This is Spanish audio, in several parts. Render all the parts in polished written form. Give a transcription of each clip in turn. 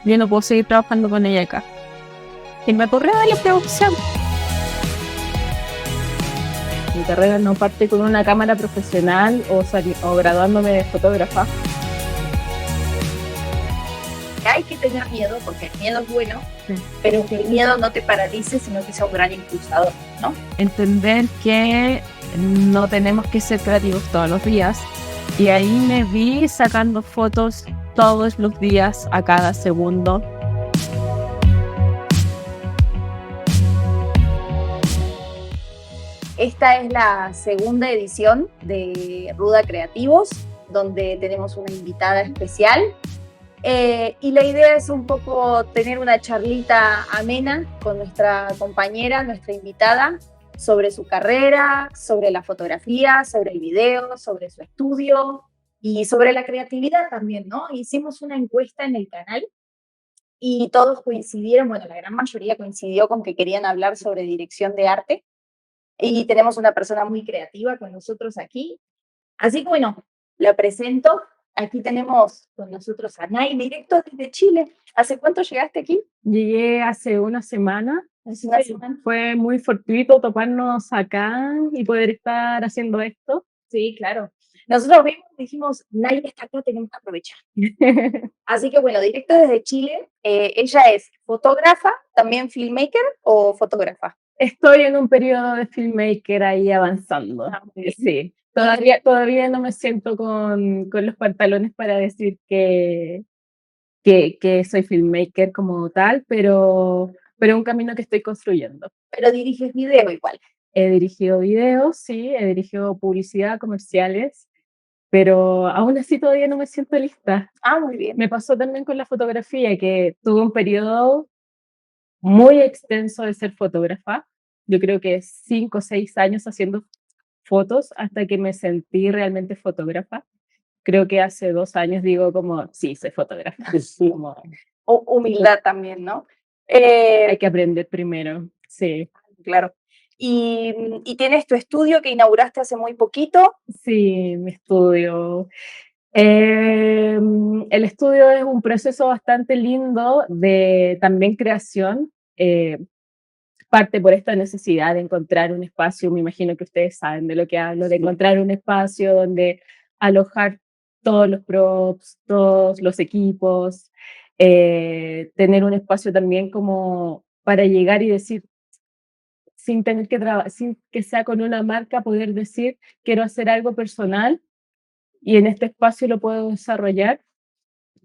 yo no puedo seguir trabajando con ella acá. Y me ocurrió darle producción. Mi carrera no parte con una cámara profesional o graduándome de fotógrafa. Hay que tener miedo, porque el miedo es bueno, Sí. pero que el miedo no te paralice, sino que sea un gran impulsador, ¿no? Entender que no tenemos que ser creativos todos los días. Y ahí me vi sacando fotos todos los días, a cada segundo. Esta es la segunda edición de Ruda Creativos, donde tenemos una invitada especial. Y la idea es un poco tener una charlita amena con nuestra compañera, nuestra invitada, sobre su carrera, sobre la fotografía, sobre el video, sobre su estudio y sobre la creatividad también, ¿no? Hicimos una encuesta en el canal y todos coincidieron, bueno, la gran mayoría coincidió con que querían hablar sobre dirección de arte y tenemos una persona muy creativa con nosotros aquí. Así que bueno, la presento. Aquí tenemos con nosotros a Nay, directo desde Chile. ¿Hace cuánto llegaste aquí? Llegué hace una semana. Hace una semana. Fue muy fortuito toparnos acá y poder estar haciendo esto. Sí, claro. Nosotros vimos, dijimos, Nay está acá, tenemos que aprovechar. Así que bueno, directo desde Chile. Ella es fotógrafa, también filmmaker o fotógrafa. Estoy en un periodo de filmmaker ahí avanzando. Sí, todavía no me siento con los pantalones para decir que soy filmmaker como tal, pero un camino que estoy construyendo. Pero diriges video igual. He dirigido videos, sí, he dirigido publicidad, comerciales, pero aún así todavía no me siento lista. Ah, muy bien. Me pasó también con la fotografía, que tuve un periodo muy extenso de ser fotógrafa. Yo creo que 5 o 6 años haciendo fotos hasta que me sentí realmente fotógrafa. Creo que hace 2 años digo como, sí, soy fotógrafa. Como, Humildad también, ¿no? hay que aprender primero, sí. Claro. Y tienes tu estudio que inauguraste hace muy poquito. Sí, mi estudio. El estudio es un proceso bastante lindo de también creación. Parte por esta necesidad de encontrar un espacio, me imagino que ustedes saben de lo que hablo, de encontrar un espacio donde alojar todos los props, todos los equipos, tener un espacio también como para llegar y decir, sin que sea con una marca, poder decir, quiero hacer algo personal y en este espacio lo puedo desarrollar.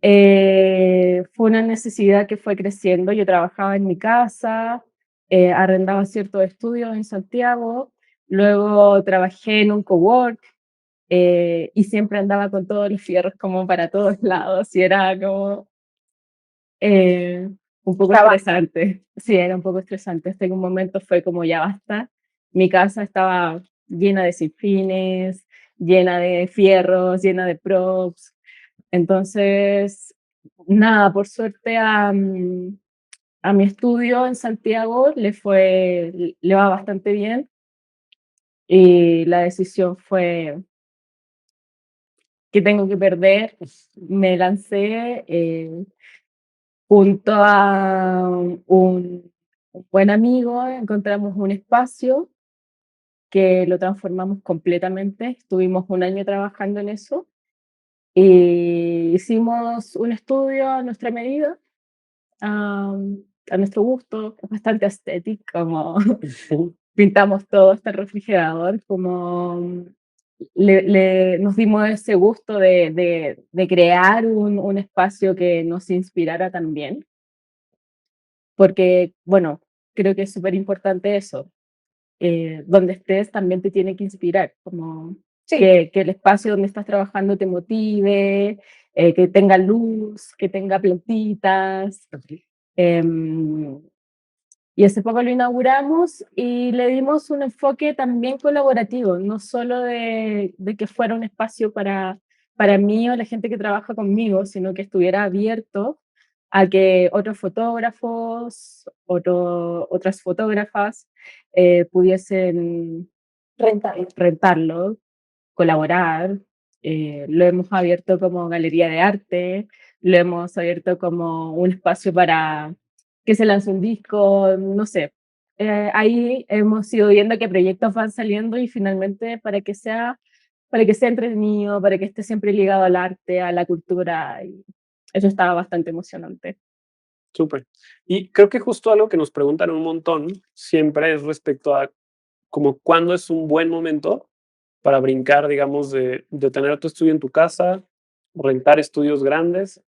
Fue una necesidad que fue creciendo. Yo trabajaba en mi casa, arrendaba ciertos estudios en Santiago, luego trabajé en un cowork y siempre andaba con todos los fierros como para todos lados y era como un poco estresante. Sí, era un poco estresante. Hasta que un momento fue como ya basta. Mi casa estaba llena de sinfines, llena de fierros, llena de props. Entonces, nada, por suerte a mi estudio en Santiago le va bastante bien y la decisión fue que tengo que perder. Me lancé junto a un buen amigo, encontramos un espacio que lo transformamos completamente. Estuvimos un año trabajando en eso y hicimos un estudio a nuestra medida, a nuestro gusto, es bastante estético, como pintamos todo este refrigerador, como nos dimos ese gusto de crear un espacio que nos inspirara también, porque, bueno, creo que es súper importante eso, donde estés también te tiene que inspirar, como Sí. que el espacio donde estás trabajando te motive, que tenga luz, que tenga plantitas. Em, y hace poco lo inauguramos y le dimos un enfoque también colaborativo, no solo de que fuera un espacio para mí o la gente que trabaja conmigo, sino que estuviera abierto a que otros fotógrafos, otras fotógrafas pudiesen rentarlo, colaborar. Lo hemos abierto como galería de arte, lo hemos abierto como un espacio para que se lance un disco, no sé. Ahí hemos ido viendo qué proyectos van saliendo y finalmente para que sea entretenido, para que esté siempre ligado al arte, a la cultura, y eso estaba bastante emocionante. Súper. Y creo que justo algo que nos preguntan un montón siempre es respecto a como cuándo es un buen momento para brincar, digamos, de tener tu estudio en tu casa, rentar estudios grandes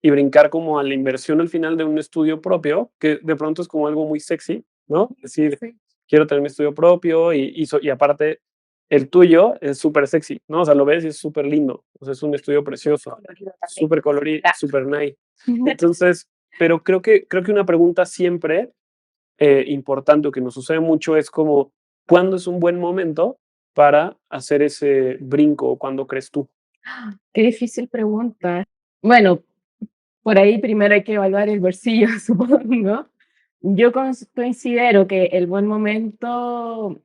y brincar como a la inversión al final de un estudio propio, que de pronto es como algo muy sexy, ¿no? Decir, Sí. quiero tener mi estudio propio y aparte el tuyo es súper sexy, ¿no? O sea, lo ves y es súper lindo, o sea, es un estudio precioso, Colorido también. súper colorido, Claro. súper nice. Entonces, pero creo que una pregunta siempre importante o que nos sucede mucho es como, ¿cuándo es un buen momento para hacer ese brinco? ¿Cuándo crees tú? Qué difícil pregunta. Bueno, por ahí primero hay que evaluar el bolsillo, supongo. Yo considero que el buen momento,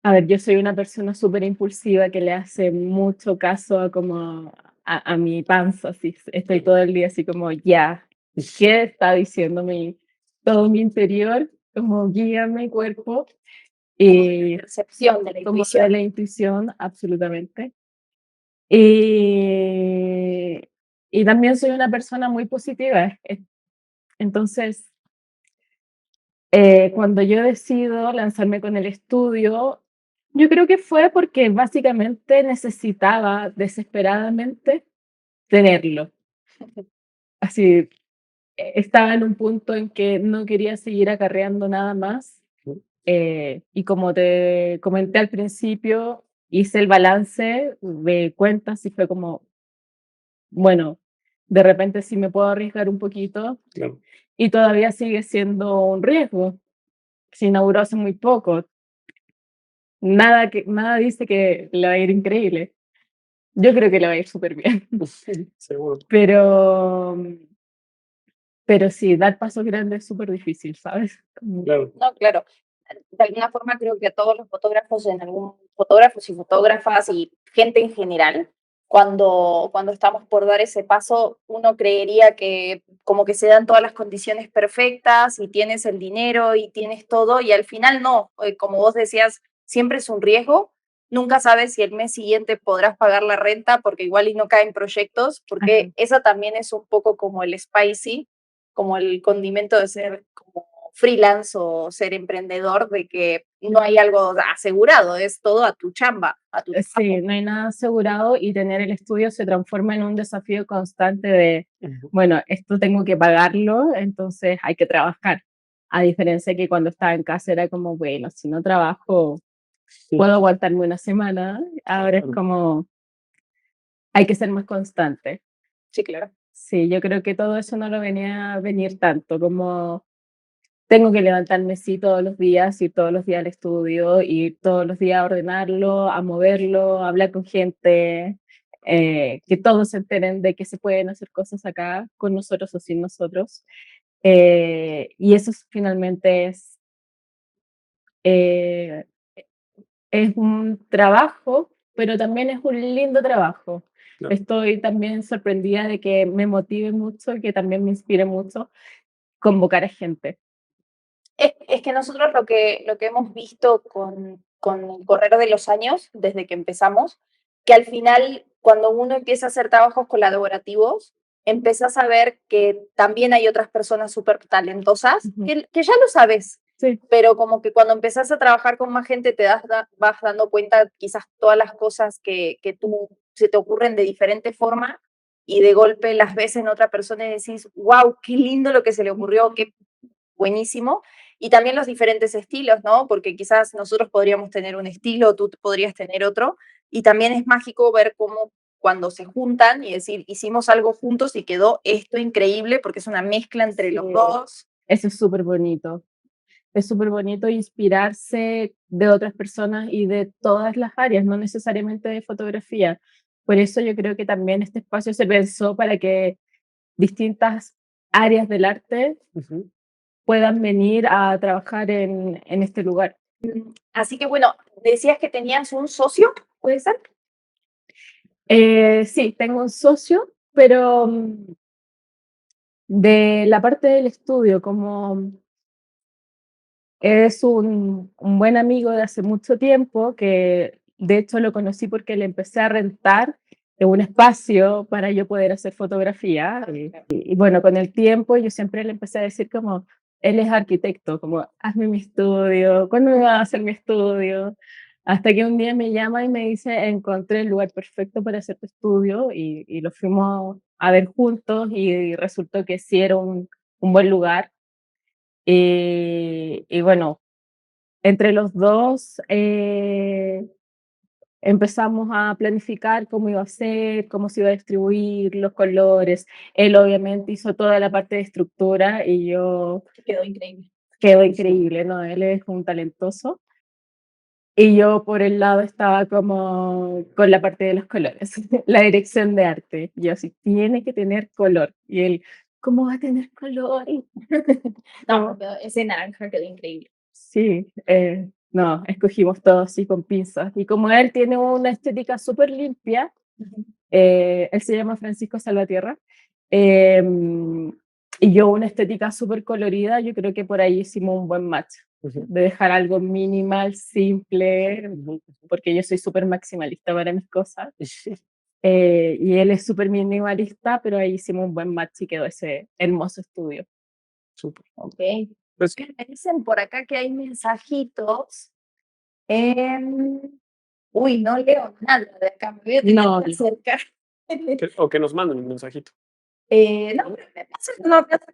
a ver, yo soy una persona súper impulsiva que le hace mucho caso a como a mi panza, así, estoy todo el día así como, ya, ¿qué está diciéndome todo mi interior? Como guía mi cuerpo y Percepción de la como de intuición. la intuición, absolutamente. Y, y también soy una persona muy positiva. Entonces, cuando yo decido lanzarme con el estudio, yo creo que fue porque básicamente necesitaba desesperadamente tenerlo. Así, estaba en un punto en que no quería seguir acarreando nada más. ¿No? Y como te comenté al principio, hice el balance de cuentas y fue como, bueno, de repente sí me puedo arriesgar un poquito Claro, y todavía sigue siendo un riesgo. Se inauguró hace muy poco. Nada dice que le va a ir increíble. Yo creo que le va a ir súper bien. seguro, Pero, pero sí, dar pasos grandes es súper difícil, ¿sabes? claro. No, claro. De alguna forma creo que a todos los fotógrafos, en algún fotógrafos y fotógrafas y gente en general, cuando estamos por dar ese paso, uno creería que como que se dan todas las condiciones perfectas y tienes el dinero y tienes todo y al final no, como vos decías, siempre es un riesgo. Nunca sabes si el mes siguiente podrás pagar la renta porque igual y no caen proyectos, Ajá. porque esa también es un poco como el spicy, como el condimento de ser como freelance o ser emprendedor, de que no hay algo asegurado, es todo a tu chamba, a tu Sí, trabajo. no hay nada asegurado y tener el estudio se transforma en un desafío constante de, Ujú. bueno, esto tengo que pagarlo, entonces hay que trabajar. A diferencia que cuando estaba en casa era como, bueno, si no trabajo, Sí, puedo aguantarme una semana. Ahora es claro, como, hay que ser más constante. Sí, claro. Sí, yo creo que todo eso no lo venía a venir tanto, como tengo que levantarme, sí, todos los días, ir todos los días al estudio, ir todos los días a ordenarlo, a moverlo, a hablar con gente, que todos se enteren de que se pueden hacer cosas acá con nosotros o sin nosotros. Y eso finalmente eh, es un trabajo, pero también es un lindo trabajo. claro. Estoy también sorprendida de que me motive mucho y que también me inspire mucho convocar a gente. Es que nosotros lo que hemos visto con el correr de los años, desde que empezamos, que al final, cuando uno empieza a hacer trabajos colaborativos, empiezas a ver que también hay otras personas súper talentosas, Ujú. que ya lo sabes, Sí, pero como que cuando empezás a trabajar con más gente vas dando cuenta quizás todas las cosas que tú se te ocurren de diferente forma y de golpe las ves en otra persona y decís, wow, qué lindo lo que se le ocurrió, qué buenísimo. Y también los diferentes estilos, ¿no? Porque quizás nosotros podríamos tener un estilo, tú podrías tener otro. Y también es mágico ver cómo cuando se juntan y decir, hicimos algo juntos y quedó esto increíble porque es una mezcla entre los sí, dos. eso es súper bonito. Es súper bonito inspirarse de otras personas y de todas las áreas, no necesariamente de fotografía. Por eso yo creo que también este espacio se pensó para que distintas áreas del arte Ujú. puedan venir a trabajar en este lugar. Así que bueno, decías que tenías un socio, ¿puede ser? Sí, tengo un socio, pero de la parte del estudio, como es un buen amigo de hace mucho tiempo, que de hecho lo conocí porque le empecé a rentar un espacio para yo poder hacer fotografía. Y bueno, con el tiempo yo siempre le empecé a decir como, él es arquitecto, como, hazme mi estudio, ¿cuándo me va a hacer mi estudio? Hasta que un día me llama y me dice, encontré el lugar perfecto para hacer tu estudio y lo fuimos a ver juntos y resultó que sí era un buen lugar. Y bueno, entre los dos empezamos a planificar cómo iba a ser, cómo se iba a distribuir, los colores. Él obviamente hizo toda la parte de estructura y yo Quedó increíble. quedó increíble, ¿no? Él es un talentoso. Y yo por el lado estaba como con la parte de los colores, la dirección de arte. Yo así, tiene que tener color. Y él, ¿cómo va a tener color? No, ese naranja quedó increíble. Sí, no, escogimos todo así con pinzas. Y como él tiene una estética súper limpia, él se llama Francisco Salvatierra, em, y yo una estética súper colorida, yo creo que por ahí hicimos un buen match, de dejar algo minimal, simple, porque yo soy súper maximalista para mis cosas, y él es súper minimalista, pero ahí hicimos un buen match y quedó ese hermoso estudio. Súper. Ok. Pues, Me dicen por acá que hay mensajitos. Em, Uy, no leo nada de acá, me voy a tener No, que acercar. o que nos manden un mensajito. No,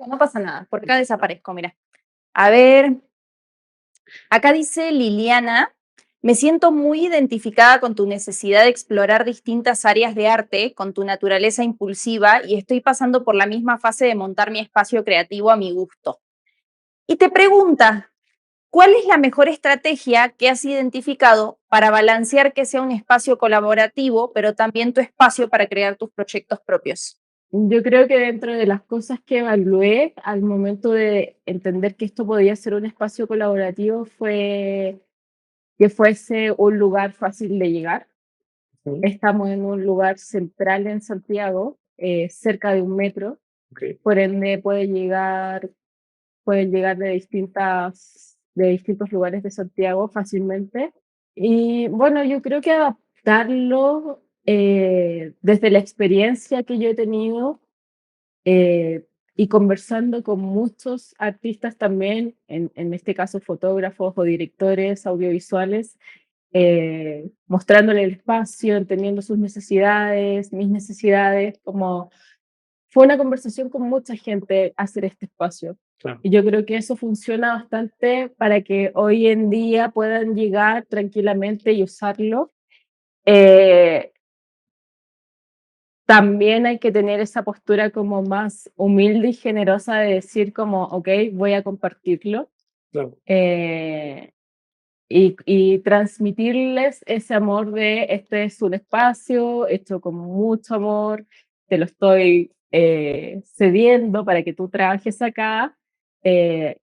no pasa nada, por acá desaparezco, mira. A ver, acá dice Liliana, me siento muy identificada con tu necesidad de explorar distintas áreas de arte, con tu naturaleza impulsiva y estoy pasando por la misma fase de montar mi espacio creativo a mi gusto. Y te pregunta, ¿cuál es la mejor estrategia que has identificado para balancear que sea un espacio colaborativo, pero también tu espacio para crear tus proyectos propios? yo creo que dentro de las cosas que evalué al momento de entender que esto podía ser un espacio colaborativo fue que fuese un lugar fácil de llegar. Ujú. Estamos en un lugar central en Santiago, cerca de un metro, Ok. por ende pueden llegar de distintos lugares de Santiago fácilmente. Y bueno, yo creo que adaptarlo desde la experiencia que yo he tenido y conversando con muchos artistas también, en este caso fotógrafos o directores audiovisuales, mostrándole el espacio, entendiendo sus necesidades, mis necesidades, como fue una conversación con mucha gente hacer este espacio. Claro. Y yo creo que eso funciona bastante para que hoy en día puedan llegar tranquilamente y usarlo. Eh, También hay que tener esa postura como más humilde y generosa de decir como, ok, voy a compartirlo. Claro. Y transmitirles ese amor de este es un espacio hecho con mucho amor, te lo estoy cediendo para que tú trabajes acá,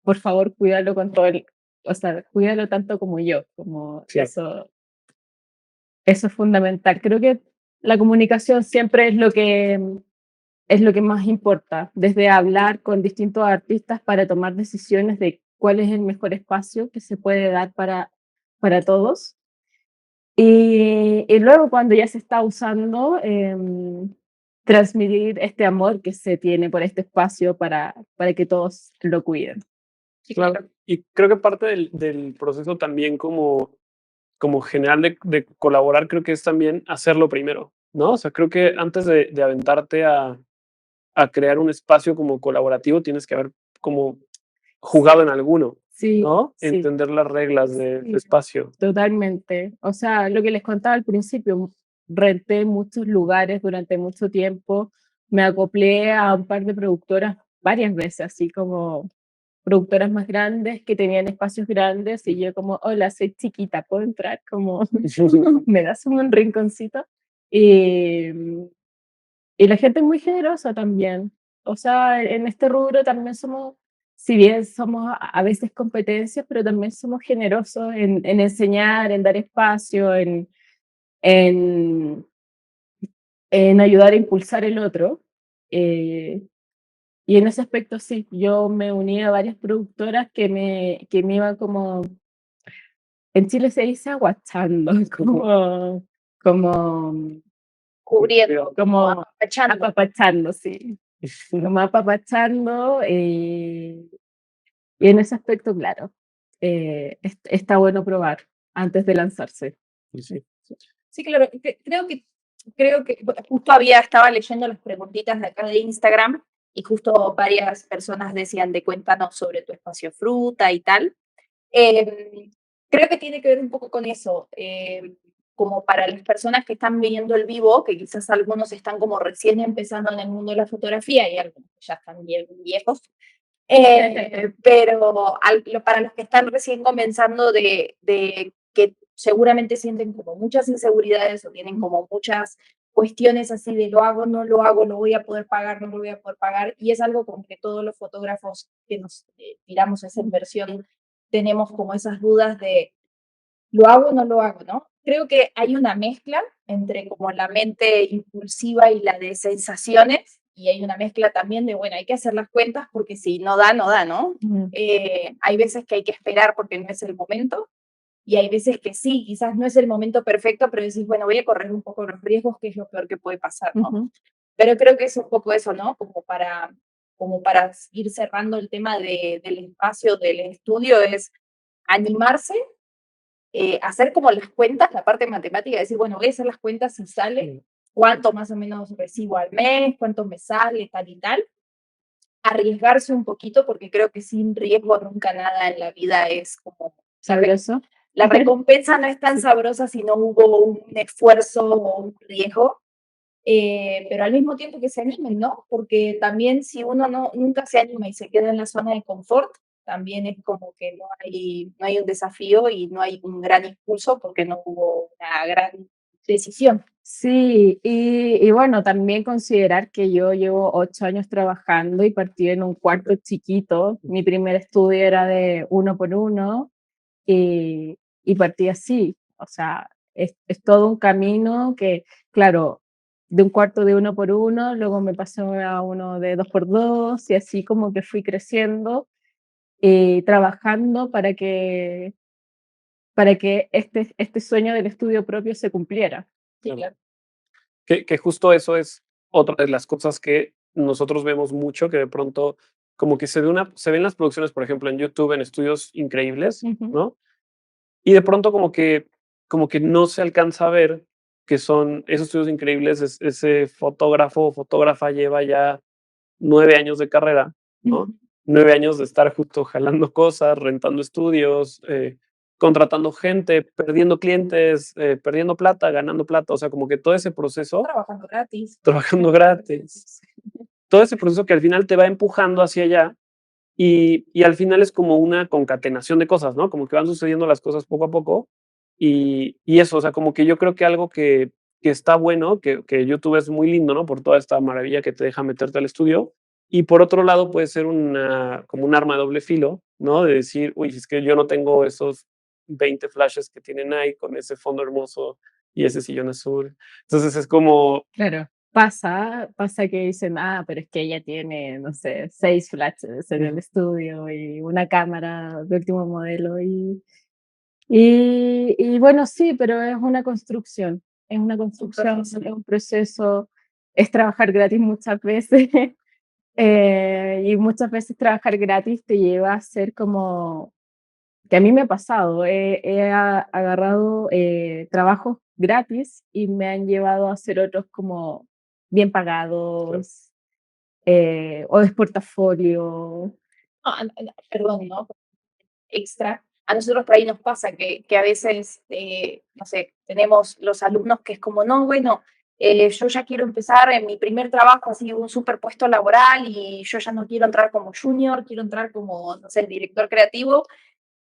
por favor cuídalo con todo o sea, cuídalo tanto como yo, como Claro. eso es fundamental. Creo que la comunicación siempre es lo que más importa, desde hablar con distintos artistas para tomar decisiones de cuál es el mejor espacio que se puede dar para todos. Y luego cuando ya se está usando, transmitir este amor que se tiene por este espacio para que todos lo cuiden. Claro. Y creo que parte del proceso también como general de colaborar, creo que es también hacerlo primero, ¿no? O sea, creo que antes de aventarte a crear un espacio como colaborativo, tienes que haber como jugado en alguno, Sí, ¿no? sí, Entender las reglas del sí, espacio. totalmente. O sea, lo que les contaba al principio, renté muchos lugares durante mucho tiempo, me acoplé a un par de productoras varias veces, así como productoras más grandes que tenían espacios grandes y yo como, hola, soy chiquita, ¿puedo entrar? Como, ¿me das un rinconcito? Y, y la gente es muy generosa también. O sea, en este rubro también somos, si bien somos a veces competencias, pero también somos generosos en enseñar, en dar espacio, en en ayudar a impulsar el otro. eh, y en ese aspecto sí, yo me uní a varias productoras que me iban como, en Chile se dice aguachando, como, Cubriendo, como apapachando. apapachando, sí, como apapachando. Y en ese aspecto, claro, está bueno probar antes de lanzarse. Y sí. Sí, claro. Creo que justo estaba leyendo las preguntitas de acá de Instagram y justo varias personas decían de cuéntanos sobre tu espacio fruta y tal. Eh, Creo que tiene que ver un poco con eso, como para las personas que están viendo el vivo, que quizás algunos están como recién empezando en el mundo de la fotografía y algunos que ya están bien viejos. Pero para los que están recién comenzando de que seguramente sienten como muchas inseguridades o tienen como muchas cuestiones así de lo hago, no lo hago, lo voy a poder pagar, no lo voy a poder pagar, y es algo como que todos los fotógrafos que nos tiramos esa inversión tenemos como esas dudas de lo hago o no lo hago, ¿no? Creo que hay una mezcla entre como la mente impulsiva y la de sensaciones, y hay una mezcla también de, bueno, hay que hacer las cuentas porque si no da, no da, ¿no? Hay veces que hay que esperar porque no es el momento, y hay veces que sí, quizás no es el momento perfecto, pero decís, bueno, voy a correr un poco los riesgos, que es lo peor que puede pasar, ¿no? Ujú. Pero creo que es un poco eso, ¿no? Como para ir cerrando el tema del espacio del estudio, es animarse, hacer como las cuentas, la parte matemática, decir, bueno, voy a hacer las cuentas si sale, cuánto más o menos recibo al mes, cuánto me sale, tal y tal. Arriesgarse un poquito, porque creo que sin riesgo nunca nada en la vida es como Sabroso. la recompensa no es tan Sí. sabrosa si no hubo un esfuerzo o un riesgo, pero al mismo tiempo que se animen, ¿no? Porque también si uno nunca se anima y se queda en la zona de confort, también es como que no hay un desafío y no hay un gran impulso porque no hubo una gran decisión. Sí, y bueno, también considerar que yo llevo 8 años trabajando y partí en un cuarto chiquito. Mi primer estudio era de 1 por 1 y partí así. O sea, es todo un camino que, claro, de un cuarto de 1 por 1, luego me pasé a uno de 2 por 2 y así como que fui creciendo y trabajando para que este sueño del estudio propio se cumpliera. Sí, Claro. claro. Que justo eso es otra de las cosas que nosotros vemos mucho, que de pronto como que se ven las producciones, por ejemplo, en YouTube, en estudios increíbles, Ujú, ¿no? Y de pronto como que no se alcanza a ver que son esos estudios increíbles, ese fotógrafo o fotógrafa lleva ya 9 años de carrera, ¿no? ujú. 9 años de estar justo jalando cosas, rentando estudios, contratando gente, perdiendo clientes, perdiendo plata, ganando plata, o sea, como que todo ese proceso, Trabajando gratis. trabajando gratis, todo ese proceso que al final te va empujando hacia allá y al final es como una concatenación de cosas, ¿no? Como que van sucediendo las cosas poco a poco y eso, o sea, como que yo creo que algo que está bueno, que YouTube es muy lindo, ¿no? Por toda esta maravilla que te deja meterte al estudio. Y por otro lado puede ser como un arma de doble filo, ¿no? De decir, uy, es que yo no tengo esos 20 flashes que tienen ahí con ese fondo hermoso y ese sillón azul. Entonces es como, Claro, pasa que dicen, pero es que ella tiene, no sé, 6 flashes en el estudio y una cámara de último modelo y bueno, sí, pero es una Un construcción, proceso. es un proceso, es trabajar gratis muchas veces, y muchas veces trabajar gratis te lleva a ser como que a mí me ha pasado, agarrado trabajos gratis y me han llevado a hacer otros como bien claro, pagados, o de portafolio. Perdón, ¿no? Extra. A nosotros por ahí nos pasa que a veces, no sé, tenemos los alumnos que es como, no, bueno, yo ya quiero empezar en mi primer trabajo, así un superpuesto laboral y yo ya no quiero entrar como junior, quiero entrar como, no sé, director creativo.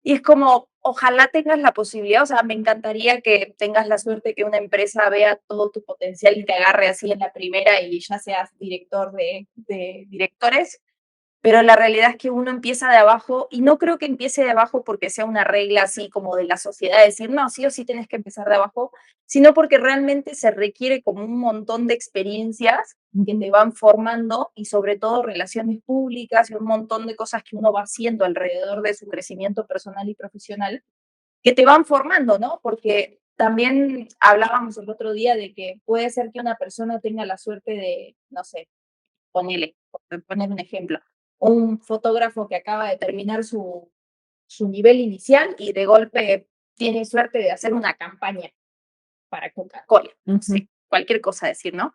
Y es como, ojalá tengas la posibilidad, o sea, me encantaría que tengas la suerte que una empresa vea todo tu potencial y te agarre así en la primera y ya seas director de directores, pero la realidad es que uno empieza de abajo y no creo que empiece de abajo porque sea una regla así como de la sociedad, decir, no, sí o sí tienes que empezar de abajo, sino porque realmente se requiere como un montón de experiencias que te van formando y sobre todo relaciones públicas y un montón de cosas que uno va haciendo alrededor de su crecimiento personal y profesional que te van formando, ¿no? Porque también hablábamos el otro día de que puede ser que una persona tenga la suerte de, no sé, por poner un ejemplo, un fotógrafo que acaba de terminar su nivel inicial y de golpe tiene suerte de hacer una campaña para Coca-Cola, no sé, cualquier cosa decir, ¿no?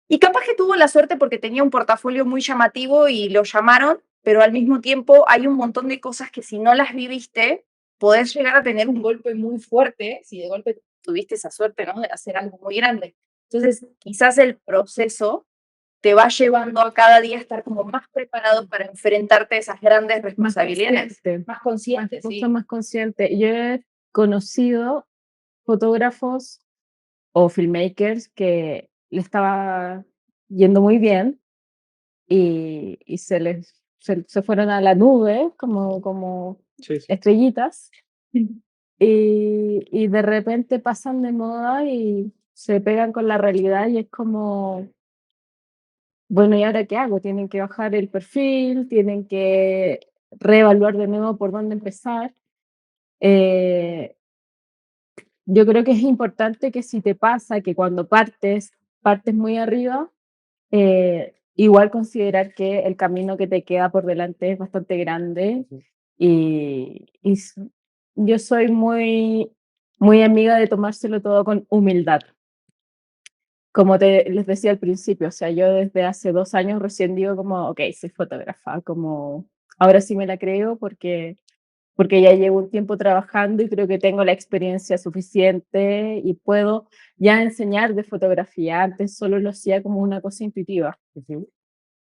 Y capaz que tuvo la suerte porque tenía un portafolio muy llamativo y lo llamaron, pero al mismo tiempo hay un montón de cosas que si no las viviste, podés llegar a tener un golpe muy fuerte si de golpe tuviste esa suerte, ¿no? De hacer algo muy grande. Entonces, quizás el proceso te va llevando a cada día estar como más preparado para enfrentarte a esas grandes responsabilidades. Más consciente, mucho sí. más consciente. Yo he conocido fotógrafos o filmmakers que le estaba yendo muy bien y se fueron a la nube como Sí, sí. estrellitas y de repente pasan de moda y se pegan con la realidad y es como, bueno, ¿y ahora qué hago? Tienen que bajar el perfil, tienen que reevaluar de nuevo por dónde empezar. Eh, yo creo que es importante que si te pasa que cuando partes muy arriba, igual considerar que el camino que te queda por delante es bastante grande Ujú. y yo soy muy amiga de tomárselo todo con humildad. Como les decía al principio, o sea, yo desde hace 2 años recién digo como, ok, soy fotógrafa, como ahora sí me la creo porque ya llevo un tiempo trabajando y creo que tengo la experiencia suficiente y puedo ya enseñar de fotografía. Antes solo lo hacía como una cosa intuitiva. Ujú.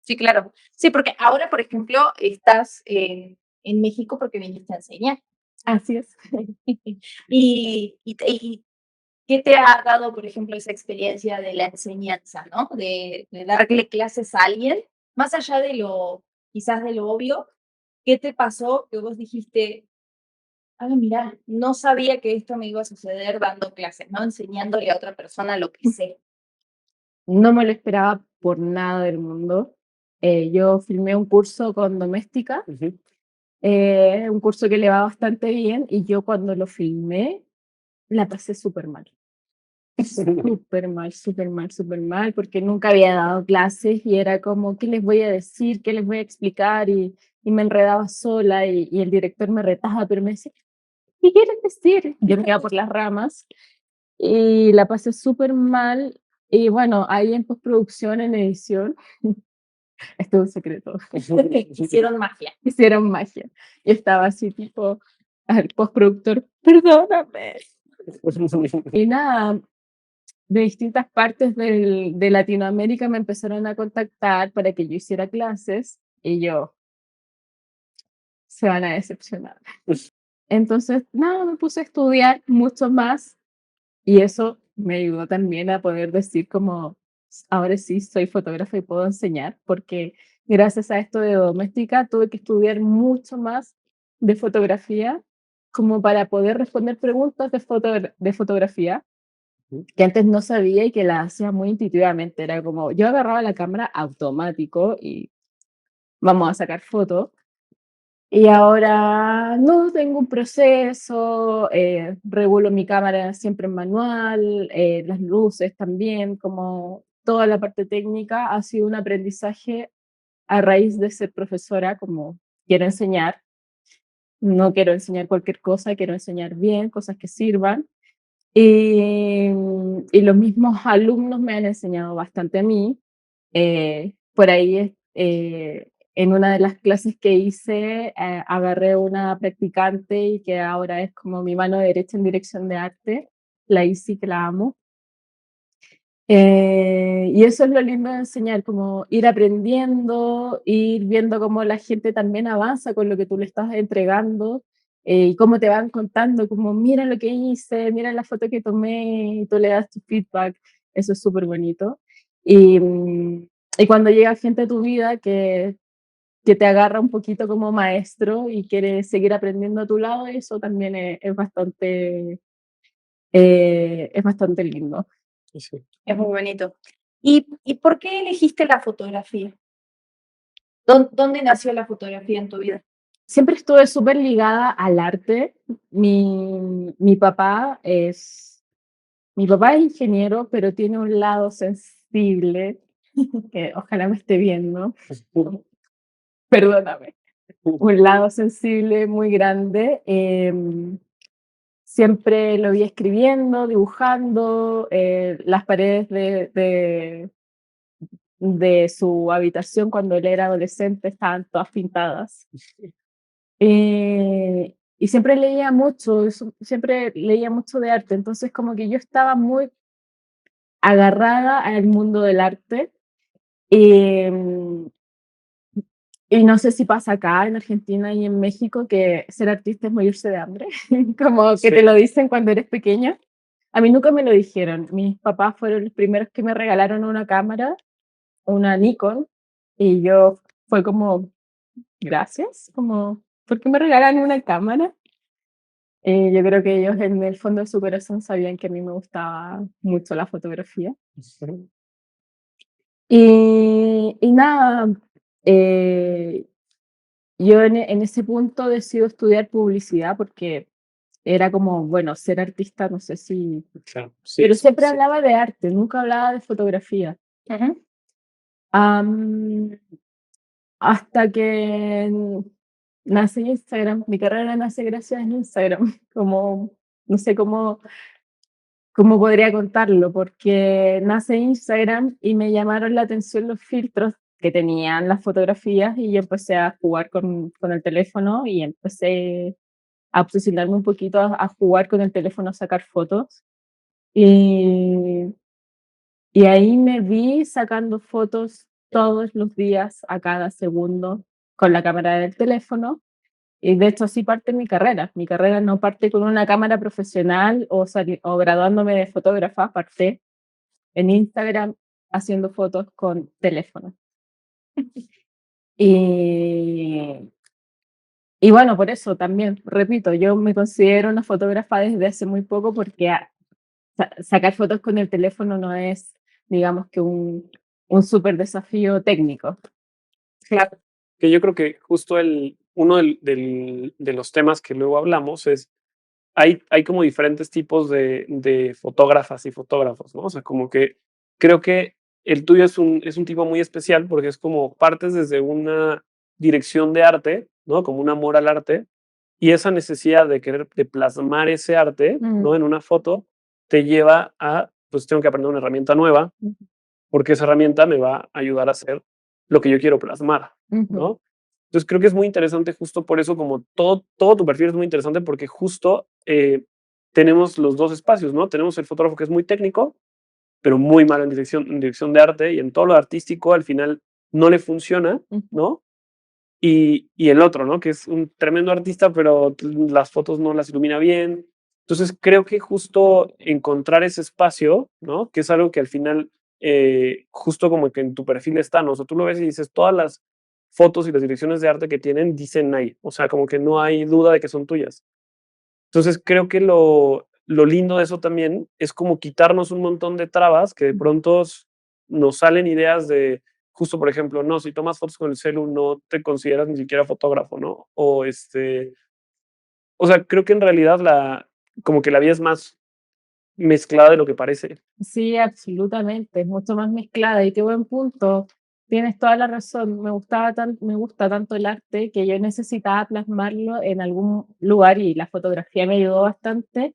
Sí, claro. Sí, porque ahora, por ejemplo, estás en México porque viniste a enseñar. Así es. ¿Y qué te ha dado, por ejemplo, esa experiencia de la enseñanza, ¿no? De darle clases a alguien, más allá de lo, quizás de lo obvio, ¿qué te pasó que vos dijiste, ah, mira, no sabía que esto me iba a suceder dando clases, ¿no? Enseñándole a otra persona lo que sé. No me lo esperaba por nada del mundo. Yo filmé un curso con Doméstica, Ujú. un curso que le va bastante bien y yo cuando lo filmé la pasé súper mal. Súper mal, súper mal, súper mal, porque nunca había dado clases y era como, ¿qué les voy a decir? ¿Qué les voy a explicar? Y me enredaba sola y el director me retaba, pero me decía, ¿qué quieres decir? Yo me iba por las ramas y la pasé súper mal. Y bueno, ahí en postproducción, en edición, esto es un secreto, Hicieron magia. hicieron magia. Y estaba así tipo al postproductor, perdóname. Y nada, de distintas partes de Latinoamérica me empezaron a contactar para que yo hiciera clases y yo, se van a decepcionar. Entonces, nada, me puse a estudiar mucho más y eso me ayudó también a poder decir como, ahora sí soy fotógrafa y puedo enseñar, porque gracias a esto de doméstica tuve que estudiar mucho más de fotografía como para poder responder preguntas de fotografía que antes no sabía y que la hacía muy intuitivamente. Era como, yo agarraba la cámara automático y vamos a sacar fotos. Y ahora no tengo un proceso, regulo mi cámara siempre en manual, las luces también, como toda la parte técnica ha sido un aprendizaje a raíz de ser profesora, como quiero enseñar, no quiero enseñar cualquier cosa, quiero enseñar bien, cosas que sirvan. Y los mismos alumnos me han enseñado bastante a mí. Por ahí, en una de las clases que hice, agarré una practicante y que ahora es como mi mano derecha en dirección de arte, la Isi, que la amo. Y eso es lo lindo de enseñar, como ir aprendiendo, ir viendo cómo la gente también avanza con lo que tú le estás entregando y cómo te van contando, como mira lo que hice, mira la foto que tomé y tú le das tu feedback, eso es súper bonito. Y cuando llega gente a tu vida que que te agarra un poquito como maestro y quiere seguir aprendiendo a tu lado, eso también es bastante lindo. Sí. Es muy bonito. ¿Y por qué elegiste la fotografía? ¿Dónde nació la fotografía en tu vida? Siempre estuve súper ligada al arte. Mi papá es ingeniero, pero tiene un lado sensible, que ojalá me esté viendo, perdóname, un lado sensible muy grande. Siempre lo vi escribiendo, dibujando, las paredes de su habitación cuando él era adolescente estaban todas pintadas. Y siempre leía mucho, siempre leía mucho de arte, entonces como que yo estaba muy agarrada al mundo del arte. em, y no sé si pasa acá en Argentina y en México que ser artista es morirse de hambre, como que te Sí. lo dicen cuando eres pequeña. A mí nunca me lo dijeron, mis papás fueron los primeros que me regalaron una cámara, una Nikon, y yo fue como, gracias, como, ¿por qué me regalan una cámara? Yo creo que ellos en el fondo de su corazón sabían que a mí me gustaba mucho la fotografía. Y nada, eh, yo en ese punto decido estudiar publicidad porque era como, bueno, ser artista, no sé si... Claro, sí, Pero siempre sí. hablaba de arte, nunca hablaba de fotografía. Ujú. Am, hasta que nace Instagram, mi carrera nace gracias a Instagram, como, no sé cómo podría contarlo, porque nace Instagram y me llamaron la atención los filtros que tenían las fotografías y yo empecé a jugar con el teléfono y empecé a obsesionarme un poquito a jugar con el teléfono, a sacar fotos. Y, y ahí me vi sacando fotos todos los días, a cada segundo, con la cámara del teléfono. Y de hecho así parte mi carrera. Mi carrera no parte con una cámara profesional o graduándome de fotógrafa, parte en Instagram haciendo fotos con teléfono. Y, y bueno, por eso también, repito, yo me considero una fotógrafa desde hace muy poco porque sacar fotos con el teléfono no es, digamos que un súper desafío técnico. Claro. Que yo creo que justo uno de los temas que luego hablamos es, hay como diferentes tipos de fotógrafas y fotógrafos, ¿no? O sea, como que creo que el tuyo es un tipo muy especial porque es como partes desde una dirección de arte, ¿no? Como un amor al arte, y esa necesidad de querer de plasmar ese arte, ¿no? En una foto, te lleva a, pues tengo que aprender una herramienta nueva, Ujú, porque esa herramienta me va a ayudar a hacer lo que yo quiero plasmar, ujú. ¿no? Entonces creo que es muy interesante justo por eso, como todo tu perfil es muy interesante porque justo tenemos los dos espacios, ¿no? Tenemos el fotógrafo que es muy técnico, pero muy malo en dirección de arte y en todo lo artístico al final no le funciona, Ujú. ¿no? Y el otro, ¿no? Que es un tremendo artista, pero las fotos no las ilumina bien. Entonces creo que justo encontrar ese espacio, ¿no? Que es algo que al final, justo como que en tu perfil está, ¿no? O sea, tú lo ves y dices, todas las fotos y las direcciones de arte que tienen dicen ahí, o sea, como que no hay duda de que son tuyas. Entonces creo que lo lindo de eso también es como quitarnos un montón de trabas que de pronto nos salen ideas de, justo por ejemplo, no, si tomas fotos con el celu no te consideras ni siquiera fotógrafo, ¿no? O sea, creo que en realidad como que la vida es más mezclada de lo que parece. Sí, absolutamente, es mucho más mezclada y qué buen punto. Tienes toda la razón. Me gusta tanto el arte que yo necesitaba plasmarlo en algún lugar y la fotografía me ayudó bastante.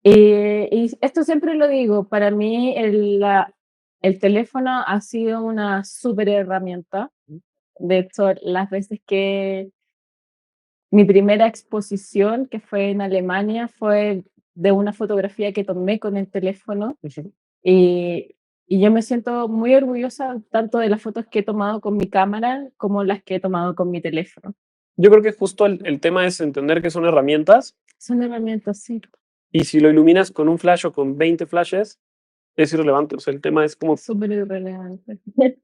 Y esto siempre lo digo, para mí el teléfono ha sido una súper herramienta. De hecho, las veces que mi primera exposición, que fue en Alemania, fue de una fotografía que tomé con el teléfono. Ujú. Y, y yo me siento muy orgullosa tanto de las fotos que he tomado con mi cámara como las que he tomado con mi teléfono. Yo creo que justo el tema es entender que son herramientas Son herramientas, sí. y si lo iluminas con un flash o con 20 flashes, es irrelevante. O sea, el tema es como, Súper irrelevante.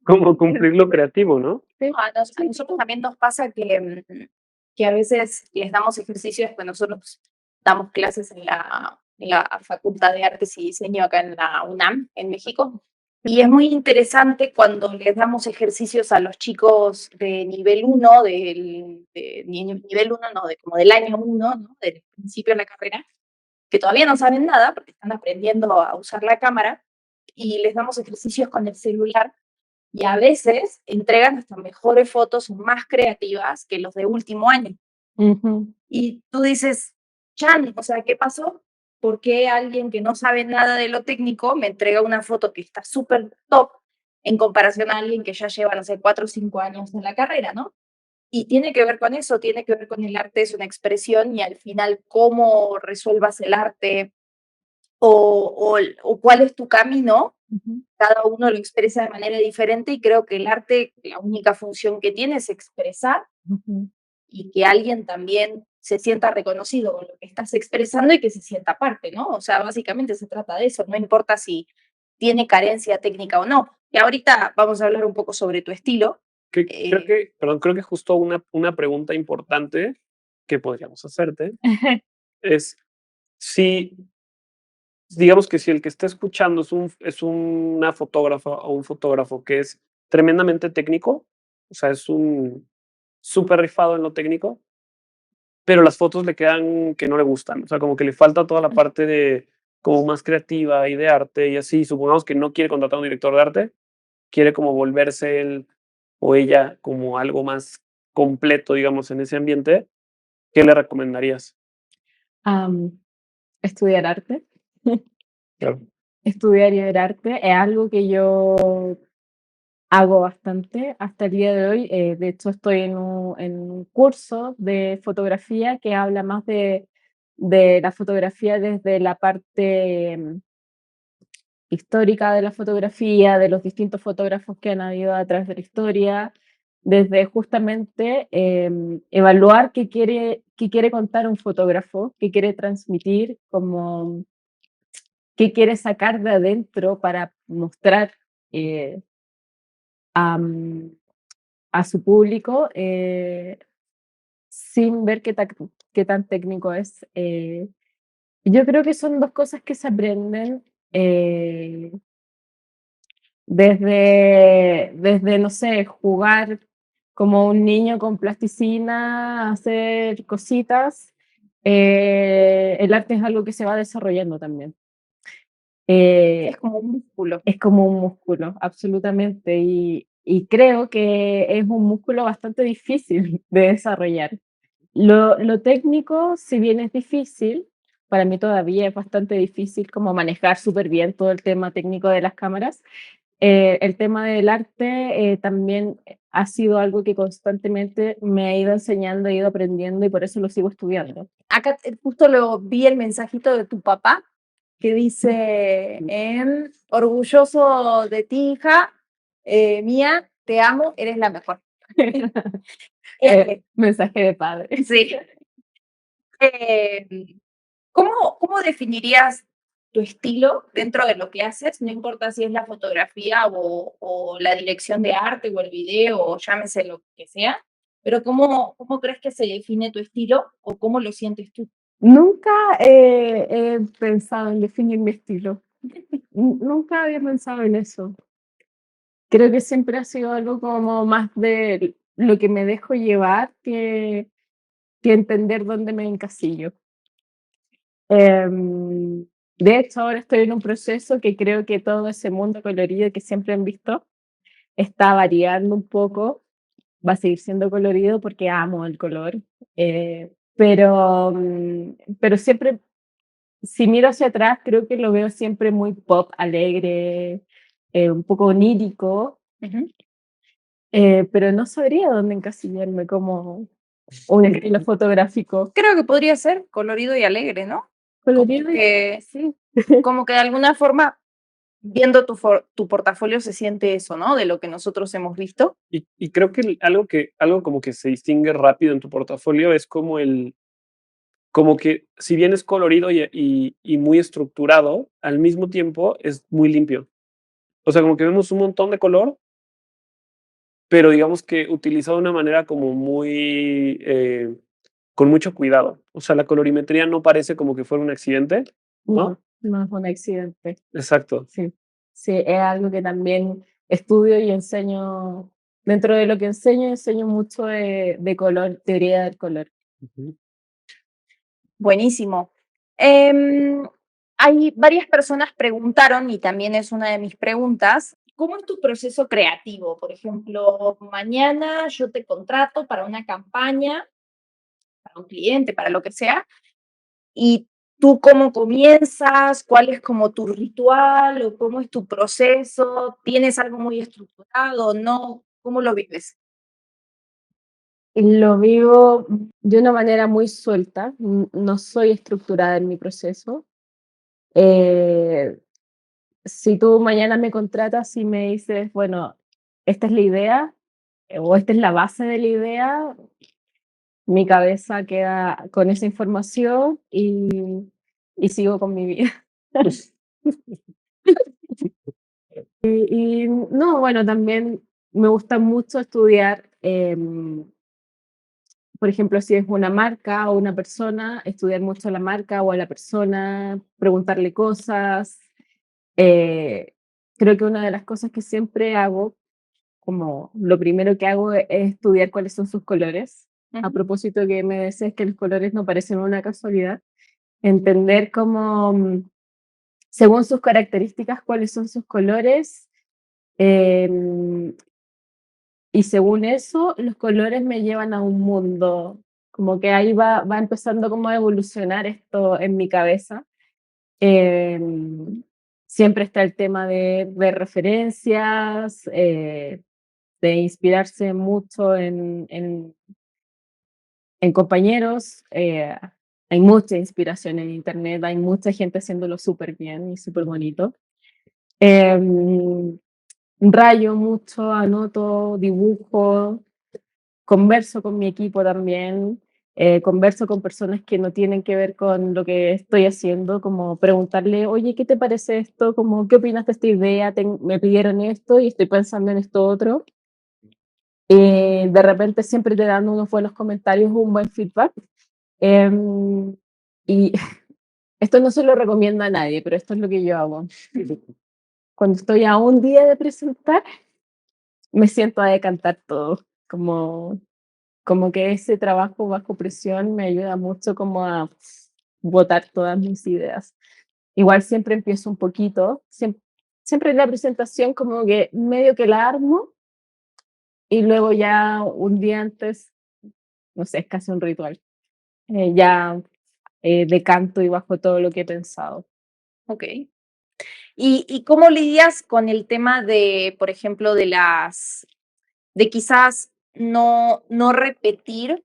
como cumplir lo creativo, ¿no? Sí, A nosotros también nos pasa que a veces les damos ejercicios, pues nosotros damos clases en la Facultad de Artes y Diseño acá en la UNAM, en México. Y es muy interesante cuando les damos ejercicios a los chicos de nivel uno nivel uno no, de como del año uno, ¿no? Del principio de la carrera, que todavía no saben nada porque están aprendiendo a usar la cámara, y les damos ejercicios con el celular y a veces entregan hasta mejores fotos más creativas que los de último año. ujú, Y tú dices, Chan, o sea, ¿qué pasó? ¿Por qué alguien que no sabe nada de lo técnico me entrega una foto que está súper top en comparación a alguien que ya lleva, no sé, 4 o 5 años en la carrera, ¿no? Y tiene que ver con eso, tiene que ver con el arte, es una expresión y al final cómo resuelvas el arte o cuál es tu camino, ujú, cada uno lo expresa de manera diferente y creo que el arte, la única función que tiene es expresar ujú. y que alguien también se sienta reconocido con lo que estás expresando y que se sienta parte, ¿no? O sea, básicamente se trata de eso, no importa si tiene carencia técnica o no. Y ahorita vamos a hablar un poco sobre tu estilo. Eh, Creo que justo una pregunta importante que podríamos hacerte es si, digamos que si el que está escuchando es una fotógrafa o un fotógrafo que es tremendamente técnico, o sea, es un súper rifado en lo técnico, pero las fotos le quedan que no le gustan, o sea, como que le falta toda la parte de como más creativa y de arte y así. Supongamos que no quiere contratar a un director de arte, quiere como volverse él o ella como algo más completo, digamos, en ese ambiente, ¿qué le recomendarías? Am, estudiar arte. Claro. Estudiar arte es algo que yo hago bastante hasta el día de hoy. De hecho, estoy en un curso de fotografía que habla más de la fotografía desde la parte histórica de la fotografía, de los distintos fotógrafos que han habido a través de la historia, desde justamente evaluar qué quiere contar un fotógrafo, qué quiere transmitir, como, qué quiere sacar de adentro para mostrar eh, a, a su público sin ver qué tan técnico es. Yo creo que son dos cosas que se aprenden desde, no sé, jugar como un niño con plasticina, hacer cositas. El arte es algo que se va desarrollando también. es como un músculo. Es como un músculo, absolutamente, y creo que es un músculo bastante difícil de desarrollar. Lo técnico, si bien es difícil, para mí todavía es bastante difícil como manejar súper bien todo el tema técnico de las cámaras. El tema del arte también ha sido algo que constantemente me ha ido enseñando, he ido aprendiendo y por eso lo sigo estudiando. Acá justo lo vi el mensajito de tu papá que dice, orgulloso de ti, hija, mía, te amo, eres la mejor. Eh, Mensaje de padre. sí. Eh, ¿Cómo definirías tu estilo dentro de lo que haces? No importa si es la fotografía o la dirección de arte o el video o llámese lo que sea, pero ¿cómo crees que se define tu estilo o cómo lo sientes tú? Nunca he pensado en definir mi estilo. Nunca había pensado en eso. Creo que siempre ha sido algo como más de lo que me dejo llevar que entender dónde me encasillo. Em, de hecho, ahora estoy en un proceso que creo que todo ese mundo colorido que siempre han visto está variando un poco. Va a seguir siendo colorido porque amo el color, pero siempre, si miro hacia atrás, creo que lo veo siempre muy pop, alegre, un poco onírico, Ujú. pero no sabría dónde encasillarme como un estilo fotográfico. Creo que podría ser colorido y alegre, ¿no? Como Colorido, que, sí. como que de alguna forma, viendo tu portafolio se siente eso, ¿no? De lo que nosotros hemos visto. Y creo que algo como que se distingue rápido en tu portafolio es como como que si bien es colorido y muy estructurado, al mismo tiempo es muy limpio. O sea, como que vemos un montón de color, pero digamos que utilizado de una manera como muy, con mucho cuidado. O sea, la colorimetría no parece como que fuera un accidente, ¿no? No, no es un accidente. Exacto. Sí, sí, es algo que también estudio y enseño. Dentro de lo que enseño mucho de color, teoría del color. Ujú. Buenísimo. Hay varias personas preguntaron, y también es una de mis preguntas, ¿cómo es tu proceso creativo? Por ejemplo, mañana yo te contrato para una campaña, para un cliente, para lo que sea, y tú cómo comienzas, cuál es como tu ritual o cómo es tu proceso, ¿tienes algo muy estructurado o no? ¿Cómo lo vives? Y lo vivo de una manera muy suelta, no soy estructurada en mi proceso. Eh, si tú mañana me contratas y me dices, bueno, esta es la idea o esta es la base de la idea, mi cabeza queda con esa información y sigo con mi vida. Y no, bueno, también me gusta mucho estudiar, por ejemplo, si es una marca o una persona, estudiar mucho a la marca o a la persona, preguntarle cosas. Eh, creo que una de las cosas que siempre hago, como lo primero que hago es estudiar cuáles son sus colores. A Ujú. propósito que me decías que los colores no parecen una casualidad, entender cómo, según sus características, cuáles son sus colores. em, y según eso, los colores me llevan a un mundo, como que ahí va empezando como a evolucionar esto en mi cabeza. Em, siempre está el tema de referencias, de inspirarse mucho en compañeros. Hay mucha inspiración en Internet, hay mucha gente haciéndolo súper bien y súper bonito. Em, rayo mucho, anoto, dibujo, converso con mi equipo también, converso con personas que no tienen que ver con lo que estoy haciendo, como preguntarle, oye, ¿qué te parece esto? Como, ¿qué opinas de esta idea? Me pidieron esto y estoy pensando en esto otro. De repente siempre te dan unos buenos comentarios, un buen feedback. Em, y esto no se lo recomiendo a nadie, pero esto es lo que yo hago. Cuando estoy a un día de presentar, me siento a decantar todo, como que ese trabajo bajo presión me ayuda mucho como a botar todas mis ideas. Igual siempre empiezo un poquito, siempre en la presentación como que medio que la armo y luego ya un día antes, no sé, es casi un ritual, ya decanto y bajo todo lo que he pensado. Ok. ¿Y cómo lidias con el tema de, por ejemplo, de quizás no repetir,